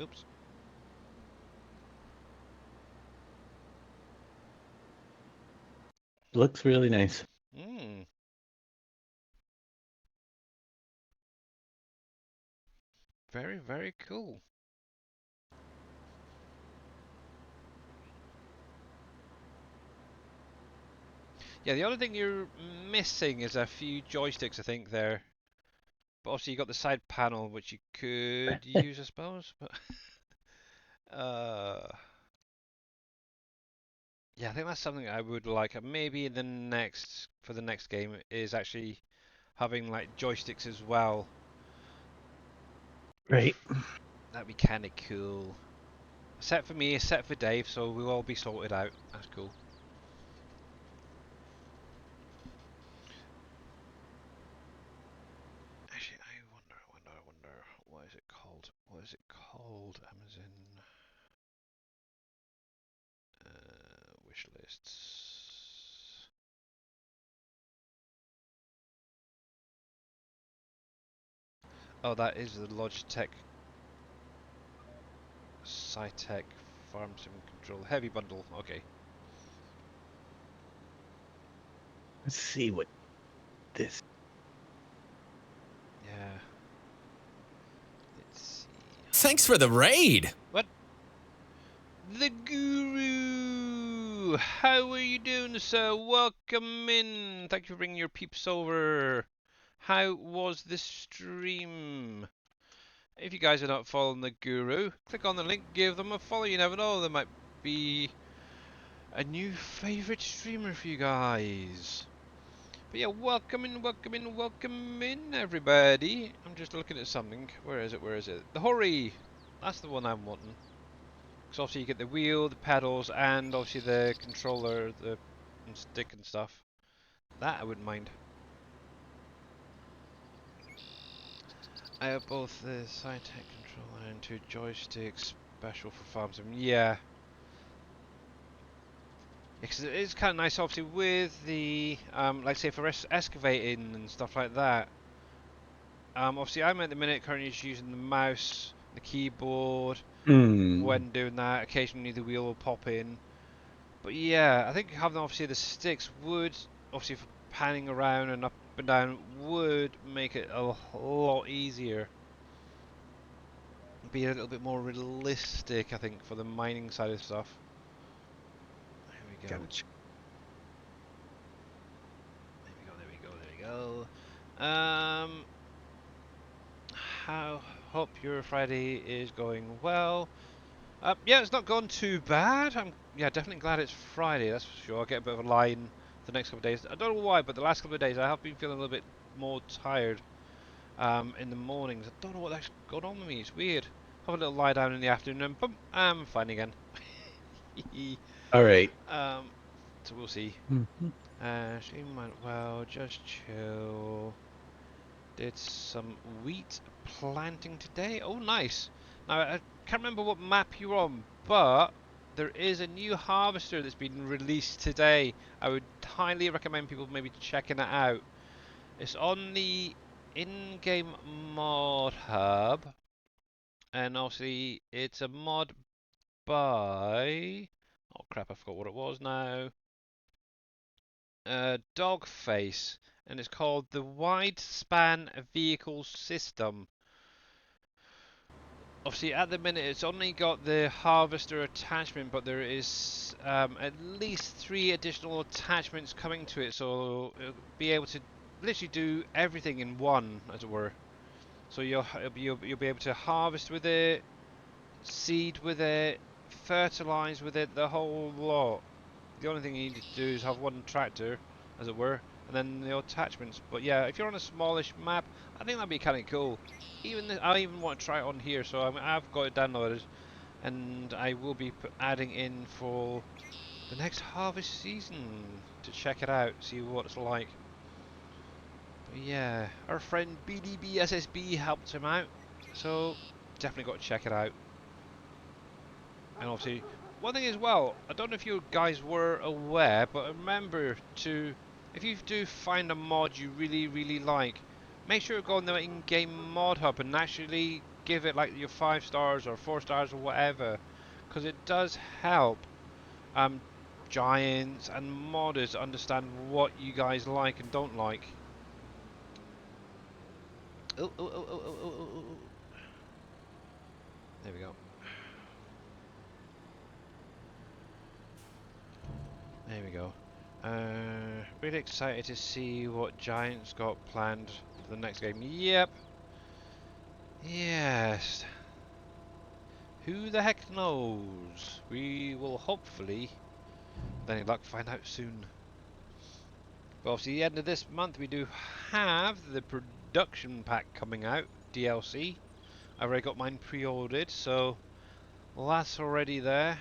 Oops. Looks really nice. Mmm. Very, very cool. Yeah, the only thing you're missing is a few joysticks, I think, there. But obviously you got the side panel, which you could use, I suppose. But uh, yeah, I think that's something I would like. Maybe in the next for the next game is actually having like joysticks as well. Right. That'd be kind of cool. A set for me, a set for Dave, so we'll all be sorted out. That's cool. Actually, I wonder. What is it called? What is it called? Amazon wish lists. Oh, that is the Logitech Cytec Farm Sim Control Heavy Bundle. Okay. Let's see what this. Yeah. Let's see. Thanks for the raid. What? The Guru! How are you doing, sir? Welcome in. Thank you for bringing your peeps over. How was the stream? If you guys are not following the Guru, click on the link, give them a follow. You never know, there might be a new favourite streamer for you guys. But yeah, welcome in, welcome in, welcome in, everybody. I'm just looking at something. Where is it? Where is it? The Hori! That's the one I'm wanting. Because obviously you get the wheel, the pedals, and obviously the controller, the and stick and stuff. That I wouldn't mind. I have both the Cytec controller and two joysticks special for Farm Sim. Yeah. Because it is kind of nice, obviously, with the, like say for excavating and stuff like that. Obviously I'm at the minute currently just using the mouse, the keyboard, Hmm. when doing that. Occasionally the wheel will pop in. But yeah, I think having obviously the sticks would, obviously for panning around and up and down, would make it a lot easier. Be a little bit more realistic, I think, for the mining side of stuff. There we go. Gotcha. There we go, there we go, there we go. How hope your Friday is going well. Yeah, it's not gone too bad. I'm definitely glad it's Friday. That's for sure. I'll get a bit of a line the next couple of days. I don't know why, but the last couple of days I have been feeling a little bit more tired. In the mornings, I don't know what that's going on with me. It's weird. Have a little lie down in the afternoon, and boom, I'm fine again. All right. So we'll see. Mhm. Stream went well. Just chill. Did some wheat planting today. Oh, nice. Now, I can't remember what map you're on, but there is a new harvester that's been released today. I would highly recommend people maybe checking it out. It's on the in-game mod hub, and obviously it's a mod by... Oh crap, I forgot what it was now. Dogface, and it's called the Wide Span Vehicle System. Obviously, at the minute, it's only got the harvester attachment, but there is at least 3 additional attachments coming to it, so it'll be able to literally do everything in one, as it were. So you'll be able to harvest with it, seed with it, fertilize with it, the whole lot. The only thing you need to do is have one tractor, as it were, and then the attachments. But yeah, if you're on a smallish map, I think that'd be kind of cool. I even want to try it on here, so I've got it downloaded, and I will be adding in for the next harvest season to check it out, see what it's like. But yeah, our friend BDBSSB helped him out, so definitely got to check it out. And obviously, one thing as well, I don't know if you guys were aware, but remember to, if you do find a mod you really like, make sure to go on the in-game mod hub and actually give it like your 5 stars or 4 stars or whatever, because it does help giants and modders understand what you guys like and don't like. Oh. There we go. There we go. Really excited to see what Giants got planned for the next game. Yep. Yes. Who the heck knows? We will hopefully, with any luck, find out soon. But obviously, the end of this month, we do have the production pack coming out, DLC. I've already got mine pre-ordered, so that's already there.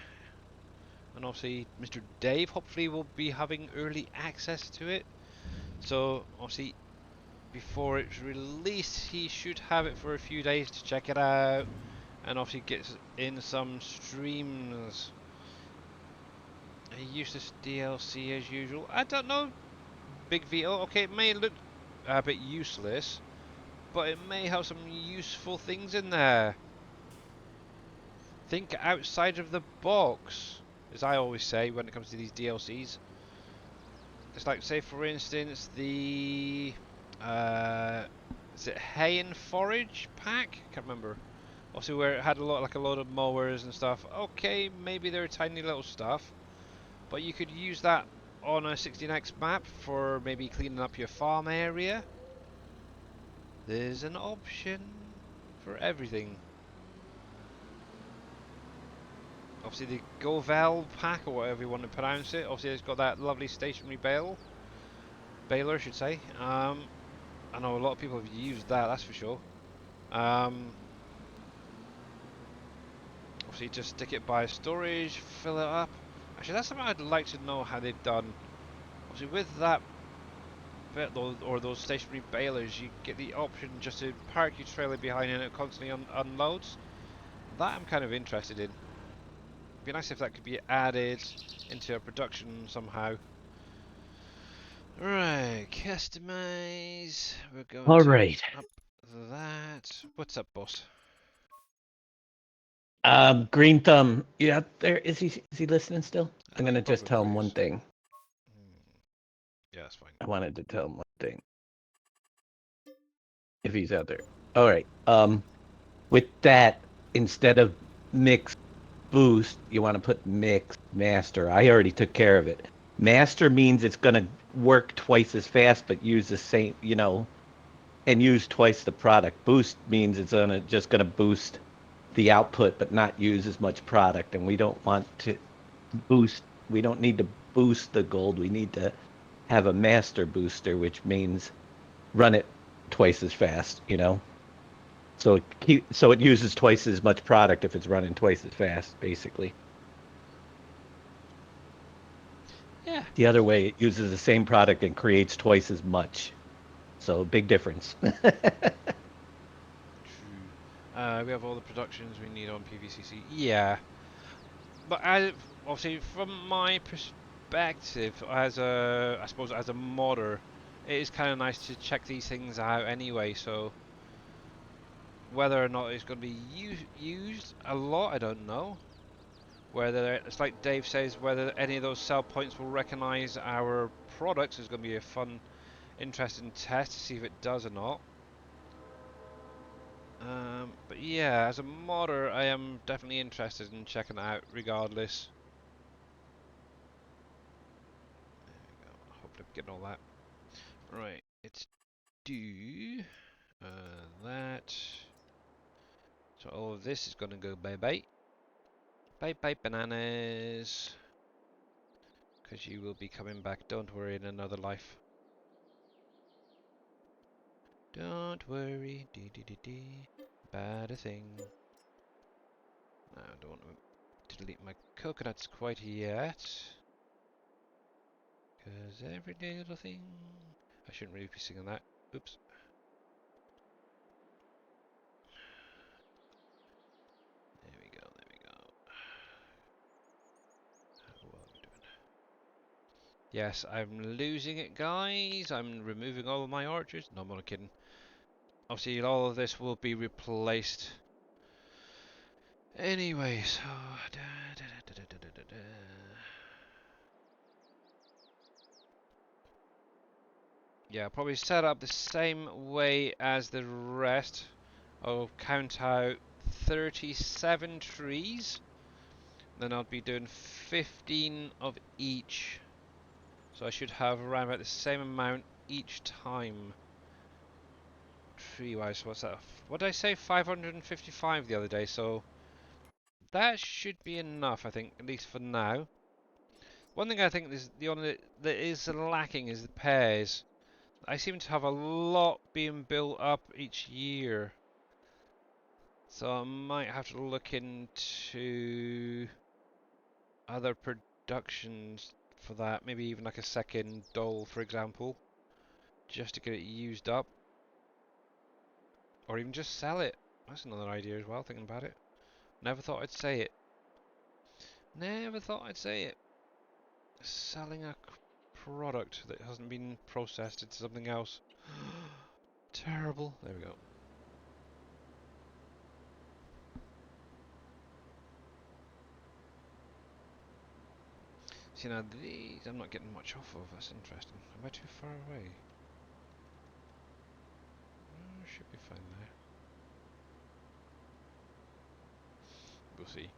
And obviously, Mr. Dave hopefully will be having early access to it. So obviously, before it's released, he should have it for a few days to check it out, and obviously gets in some streams. A useless DLC as usual. I don't know, Big Vito. Okay, it may look a bit useless, but it may have some useful things in there. Think outside of the box, as I always say when it comes to these DLCs. It's like, say for instance, the is it hay and forage pack? Can't remember. Also, where it had a load of mowers and stuff. Okay, maybe they're tiny little stuff, but you could use that on a 16x map for maybe cleaning up your farm area. There's an option for everything. Obviously, the Govel pack, or whatever you want to pronounce it. Obviously, it's got that lovely stationary baler, I should say. I know a lot of people have used that, that's for sure. Obviously, just stick it by storage, fill it up. Actually, that's something I'd like to know how they've done. Obviously, with that bit, or those stationary balers, you get the option just to park your trailer behind and it constantly unloads. That I'm kind of interested in. It'd be nice if that could be added into a production somehow. Right, customize. We're going All to right. up that. What's up, boss? Green Thumb, you out there? Is he listening still? I'm gonna just tell Probably him one is. thing. Yeah, that's fine. I wanted to tell him one thing. If he's out there. All right. With that, instead of mix boost, you want to put mix master. I already took care of it. Master means it's gonna work twice as fast, but use the same, and use twice the product. Boost means it's just gonna boost the output, but not use as much product. And we don't want to boost. We don't need to boost the gold. We need to have a master booster, which means run it twice as fast. So it uses twice as much product if it's running twice as fast, basically. Yeah. The other way, it uses the same product and creates twice as much. So big difference. True. We have all the productions we need on PVCC. Yeah. But obviously, from my perspective, I suppose as a modder, it is kind of nice to check these things out anyway. So whether or not it's going to be used a lot, I don't know. Whether it's like Dave says, whether any of those sell points will recognize our products is going to be a fun, interesting test to see if it does or not. But yeah, as a modder, I am definitely interested in checking it out regardless. There we go. Hopefully I'm getting all that. Right, it's do that. So all of this is going to go bye-bye. Bye-bye bananas. Because you will be coming back, don't worry, in another life. Don't worry, dee dee dee dee, bad a thing. No, I don't want to delete my coconuts quite yet. Because every little thing... I shouldn't really be singing that. Oops. There we go, there we go. How well are we doing? Yes, I'm losing it, guys. I'm removing all of my archers. No, I'm not kidding. Obviously, all of this will be replaced. Anyway, so... Yeah, probably set up the same way as the rest. I'll count out 37 trees. Then I'll be doing 15 of each. So I should have around about the same amount each time. Tree-wise, what's that? What did I say? 555 the other day, so that should be enough, I think, at least for now. One thing I think is the only that is lacking is the pairs. I seem to have a lot being built up each year. So I might have to look into other productions for that. Maybe even like a second dole, for example. Just to get it used up. Or even just sell it. That's another idea as well, thinking about it. Never thought I'd say it. Never thought I'd say it. Selling a product that hasn't been processed into something else. Terrible. There we go. See now these, I'm not getting much off of. That's interesting. Am I too far away? Should be fine there. We'll see.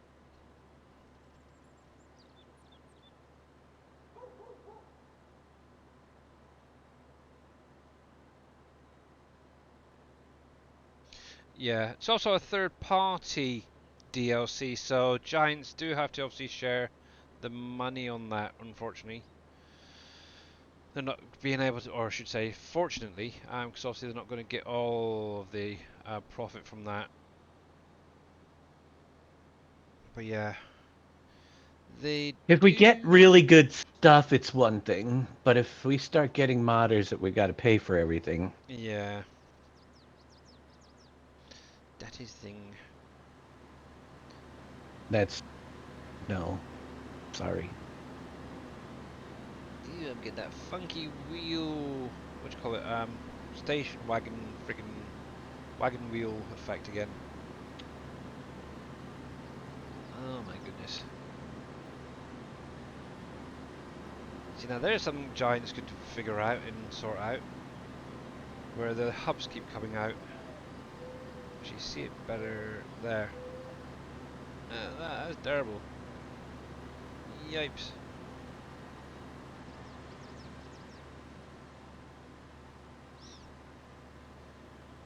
Yeah, it's also a third-party DLC, so Giants do have to obviously share the money on that, unfortunately. They're not being able to, or I should say, fortunately, because obviously they're not going to get all of the profit from that. But yeah, they If we get do. really good stuff, it's one thing. But if we start getting modders that we got to pay for everything, Yeah, that is thing. that's no. Sorry. Ew, I'm getting that funky wheel. What do you call it? Station wagon, friggin' wagon wheel effect again. Oh my goodness. See, now there's something Giant's good to figure out and sort out. Where the hubs keep coming out. Actually, see it better there. That is terrible. Yipes.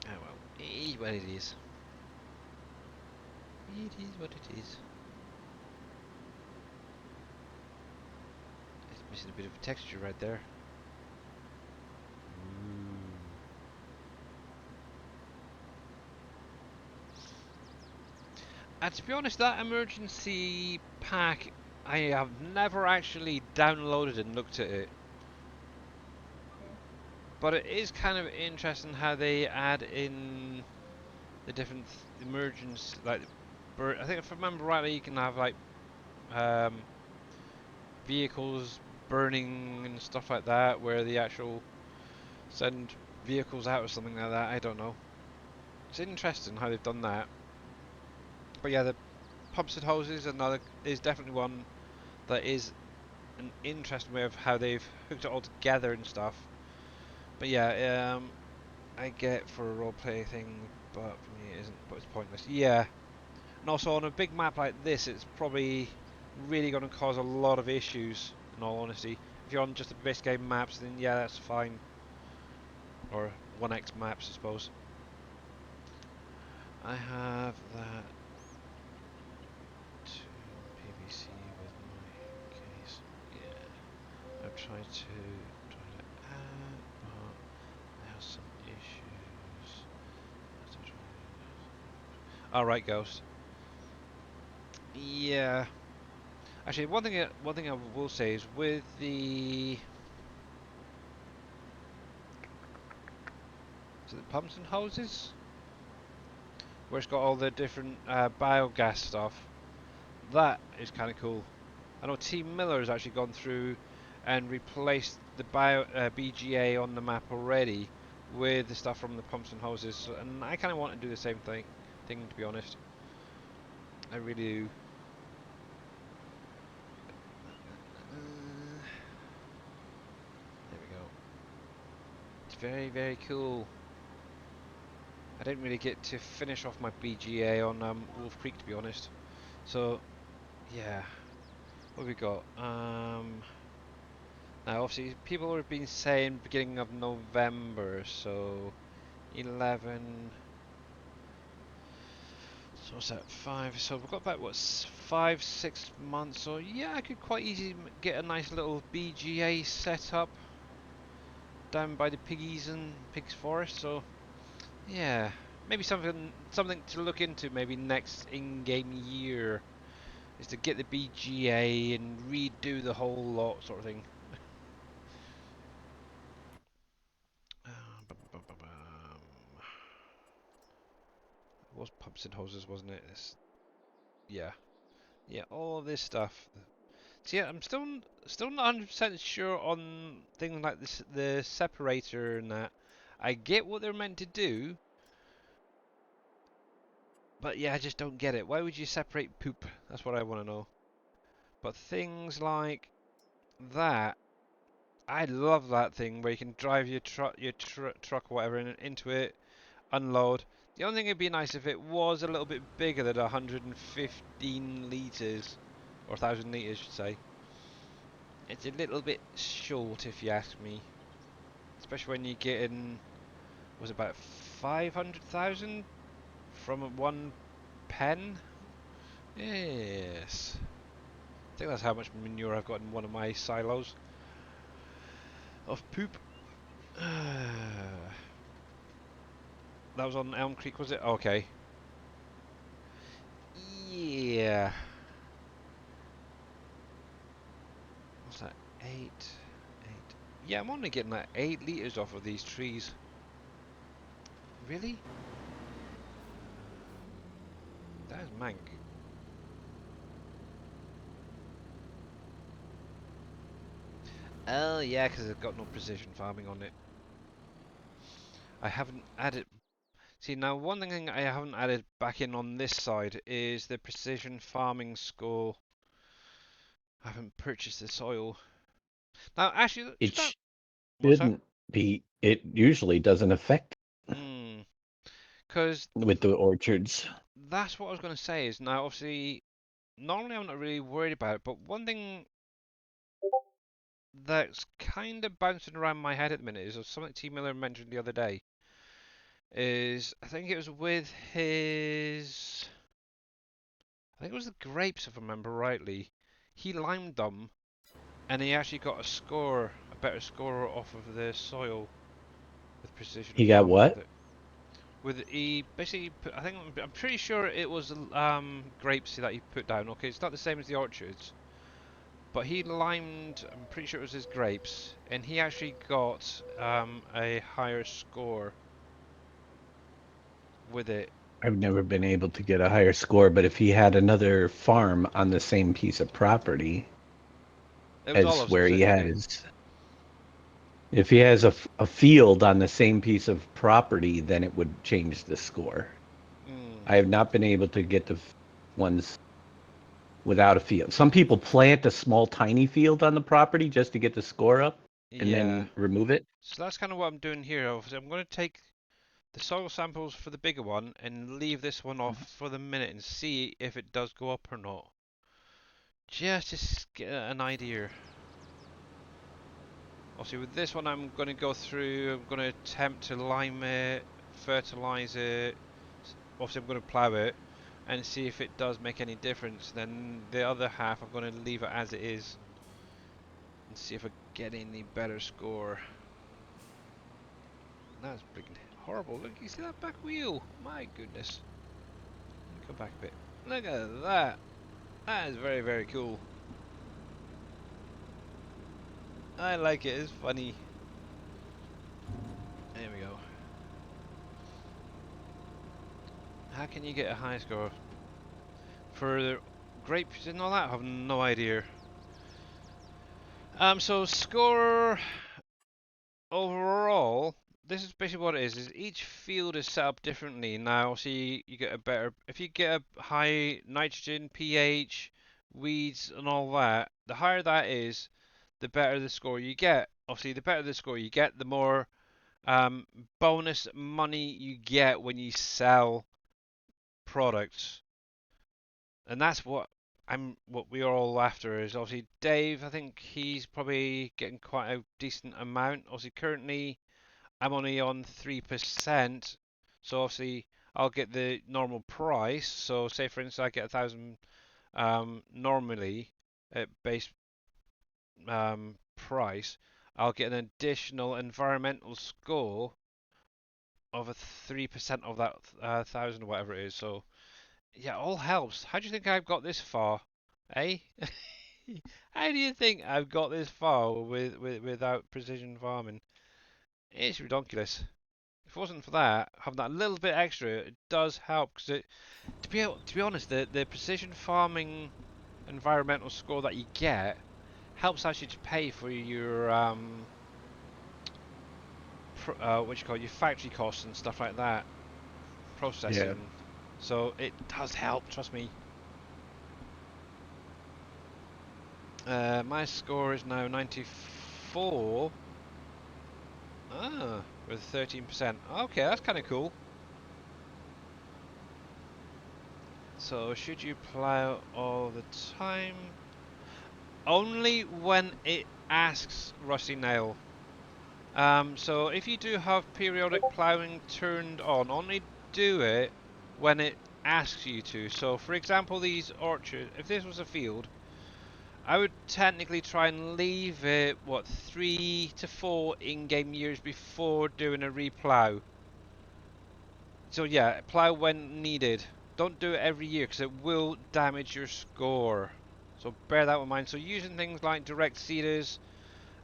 Oh well, it is what it is. It is what it is. It's missing a bit of texture right there. Ooh. And to be honest, that emergency pack, I have never actually downloaded and looked at it. But it is kind of interesting how they add in the different emergency, like, I think if I remember rightly, you can have like um, vehicles burning and stuff like that, where the actual send vehicles out or something like that. I don't know. It's interesting how they've done that. But yeah, the pumps and hoses another is definitely one that is an interesting way of how they've hooked it all together and stuff. But yeah, I get for a roleplay thing, but for me it isn't. But it's pointless. Yeah, and also on a big map like this, it's probably really going to cause a lot of issues. In all honesty, if you're on just the base game maps, then yeah, that's fine. Or 1x maps, I suppose. I have that to PVC with my case. Yeah, I've tried to add, but I have some issues. Alright, Ghost. Yeah. Actually, one thing I will say is with the pumps and hoses, where it's got all the different biogas stuff. That is kind of cool. I know Team Miller has actually gone through and replaced the BGA on the map already with the stuff from the pumps and hoses, and I kind of want to do the same thing to be honest. I really do. There we go. It's very, very cool. I didn't really get to finish off my BGA on Wolf Creek, to be honest. So, yeah. What have we got? Now, obviously, people have been saying beginning of November, so 11. So what's that? 5. So we've got about what 5, 6 months. So yeah, I could quite easily get a nice little BGA set up down by the piggies and pigs forest. So yeah, maybe something to look into. Maybe next in-game year is to get the BGA and redo the whole lot, sort of thing. It was pumps and hoses, wasn't it? Yeah, yeah, all of this stuff. So yeah, I'm still not 100% sure on things like this, the separator and that. I get what they're meant to do, but yeah, I just don't get it. Why would you separate poop? That's what I want to know. But things like that, I love that thing where you can drive your truck or whatever into it, unload. The only thing it'd be nice if it was a little bit bigger than 115 liters or 1,000 liters, I should say. It's a little bit short, if you ask me. Especially when you get in, was it about 500,000 from one pen? Yes. I think that's how much manure I've got in one of my silos of poop. That was on Elm Creek, was it? Okay. Yeah. What's that? 8. Yeah, I'm only getting like 8 liters off of these trees. Really? That is mank. Oh yeah, because I've got no precision farming on it. I haven't added. See, now one thing I haven't added back in on this side is the precision farming score. I haven't purchased the soil. Now, actually, It should that... What's that? shouldn't be. It usually doesn't affect Hmm. Because with the orchards. that's what I was going to say is now, obviously, normally I'm not really worried about it, but one thing that's kind of bouncing around my head at the minute is something T. Miller mentioned the other day. Is I think it was with his... I think it was the grapes, if I remember rightly. He limed them, and he actually got a better score off of the soil with precision He got farming with what? it. With he basically, I think I'm pretty sure it was grapes that he put down. Okay, it's not the same as the orchards, but he limed. I'm pretty sure it was his grapes, and he actually got a higher score with it. I've never been able to get a higher score, but if he had another farm on the same piece of property It was as olives, where was he it? Was it? has, if he has a field on the same piece of property, then it would change the score. Mm, I have not been able to get the ones without a field. Some people plant a small, tiny field on the property just to get the score up and yeah. then remove it. So that's kind of what I'm doing here. Obviously, I'm going to take the soil samples for the bigger one and leave this one off for the minute and see if it does go up or not. Just to get an idea. Obviously with this one I'm going to go through, I'm going to attempt to lime it, fertilise it, obviously I'm going to plough it and see if it does make any difference. Then the other half I'm going to leave it as it is and see if I get any better score. That's freaking horrible. Look, you see that back wheel? My goodness. Let me go back a bit. Look at that. That is very, very cool. I like it. It's funny. There we go. How can you get a high score? For grapes and all that, I have no idea. So score overall, this is basically what it is each field is set up differently. Now, see, you get a better, if you get a high nitrogen, pH, weeds and all that, the higher that is, the better the score you get. Obviously, the better the score you get, the more bonus money you get when you sell products. And that's what we are all after is obviously Dave. I think he's probably getting quite a decent amount. Obviously, currently I'm only on 3%, so obviously I'll get the normal price. So say for instance I get 1,000 normally at base price, I'll get an additional environmental score of a 3% of that 1,000 or whatever it is. So yeah, all helps. How do you think I've got this far? Eh? How do you think I've got this far without precision farming? It's ridiculous. If it wasn't for that, having that little bit extra, it does help. Because to be honest, the precision farming environmental score that you get helps actually to pay for your what you call it, your factory costs and stuff like that, Yeah. processing. So it does help. Trust me. My score is now 94. Ah, with 13%. Okay, that's kind of cool. So, should you plow all the time? Only when it asks, Rusty Nail. So if you do have periodic plowing turned on, only do it when it asks you to. So, for example, these orchards, if this was a field, I would technically try and leave it, what, 3 to 4 in-game years before doing a replow. So yeah, plow when needed. Don't do it every year because it will damage your score. So bear that in mind. So using things like direct seeders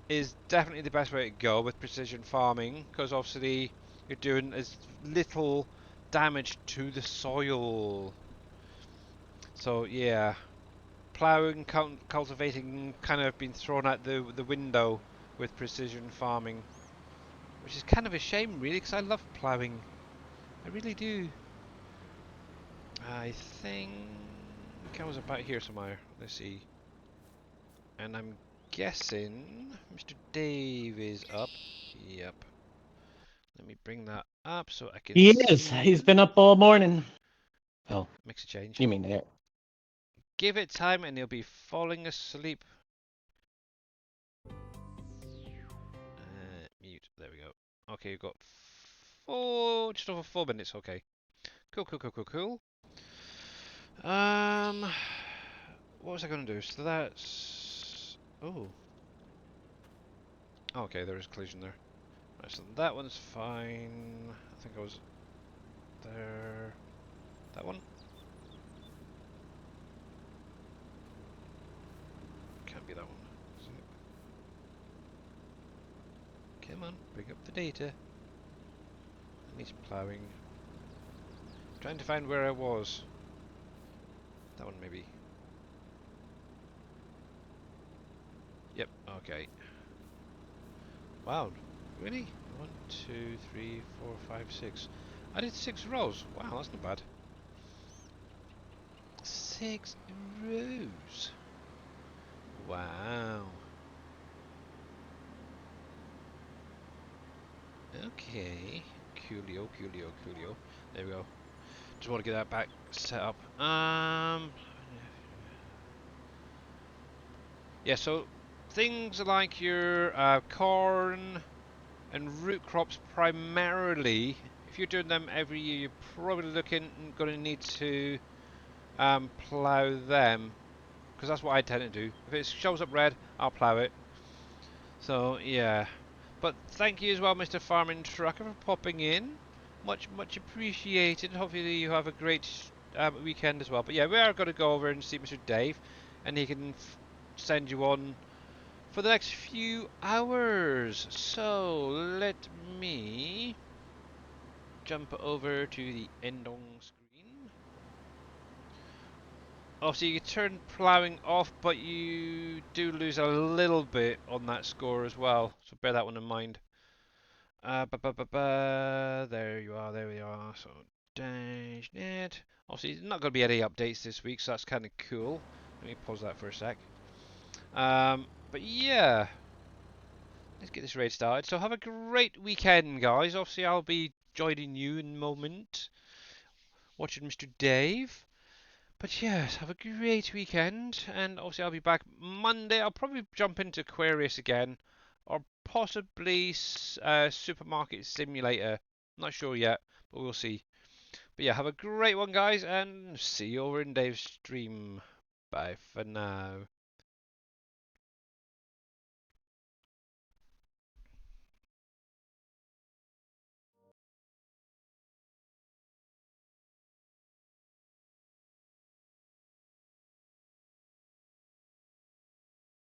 is definitely the best way to go with precision farming because obviously you're doing as little damage to the soil. So yeah, plowing, cultivating kind of been thrown out the window with precision farming, which is kind of a shame really because I love plowing. I really do. I think I was about here somewhere. Let's see. And I'm guessing Mr. Dave is up. Yep. Let me bring that up so I can He is. see He's him. been up all morning. Oh, Makes a change. you mean there? Give it time and he'll be falling asleep. Mute. There we go. Okay, you've got just over 4 minutes. Okay. Cool, cool, cool, cool, cool. What was I going to do? So that's... Oh. Okay, there is collision there. Right, so that one's fine. I think I was there. That one? Can't be that one. Is it? Come on, bring up the data. I need some ploughing. Trying to find where I was. That one maybe. Yep, okay. Wow, really? 1, 2, 3, 4, 5, 6. I did 6 rows. Wow, that's not bad. 6 rows. Wow. Okay. Coolio, coolio, coolio. There we go. Just want to get that back set up. Yeah, so things like your corn and root crops primarily, if you're doing them every year, you're probably going to need to plough them, because that's what I tend to do. If it shows up red, I'll plough it. So yeah, but thank you as well, Mr. Farming Trucker, for popping in. Much appreciated. Hopefully you have a great weekend as well. But yeah, we are going to go over and see Mr. Dave, and he can send you on for the next few hours. So let me jump over to the end on screen. Obviously, you can turn ploughing off, but you do lose a little bit on that score as well. So bear that one in mind. There you are, there we are. So dash net. Obviously, there's not going to be any updates this week, so that's kind of cool. Let me pause that for a sec. But yeah, let's get this raid started. So have a great weekend, guys. Obviously, I'll be joining you in a moment, watching Mr. Dave. But yes, have a great weekend, and obviously I'll be back Monday. I'll probably jump into Aquarius again, or possibly Supermarket Simulator. Not sure yet, but we'll see. But yeah, have a great one, guys, and see you over in Dave's stream. Bye for now.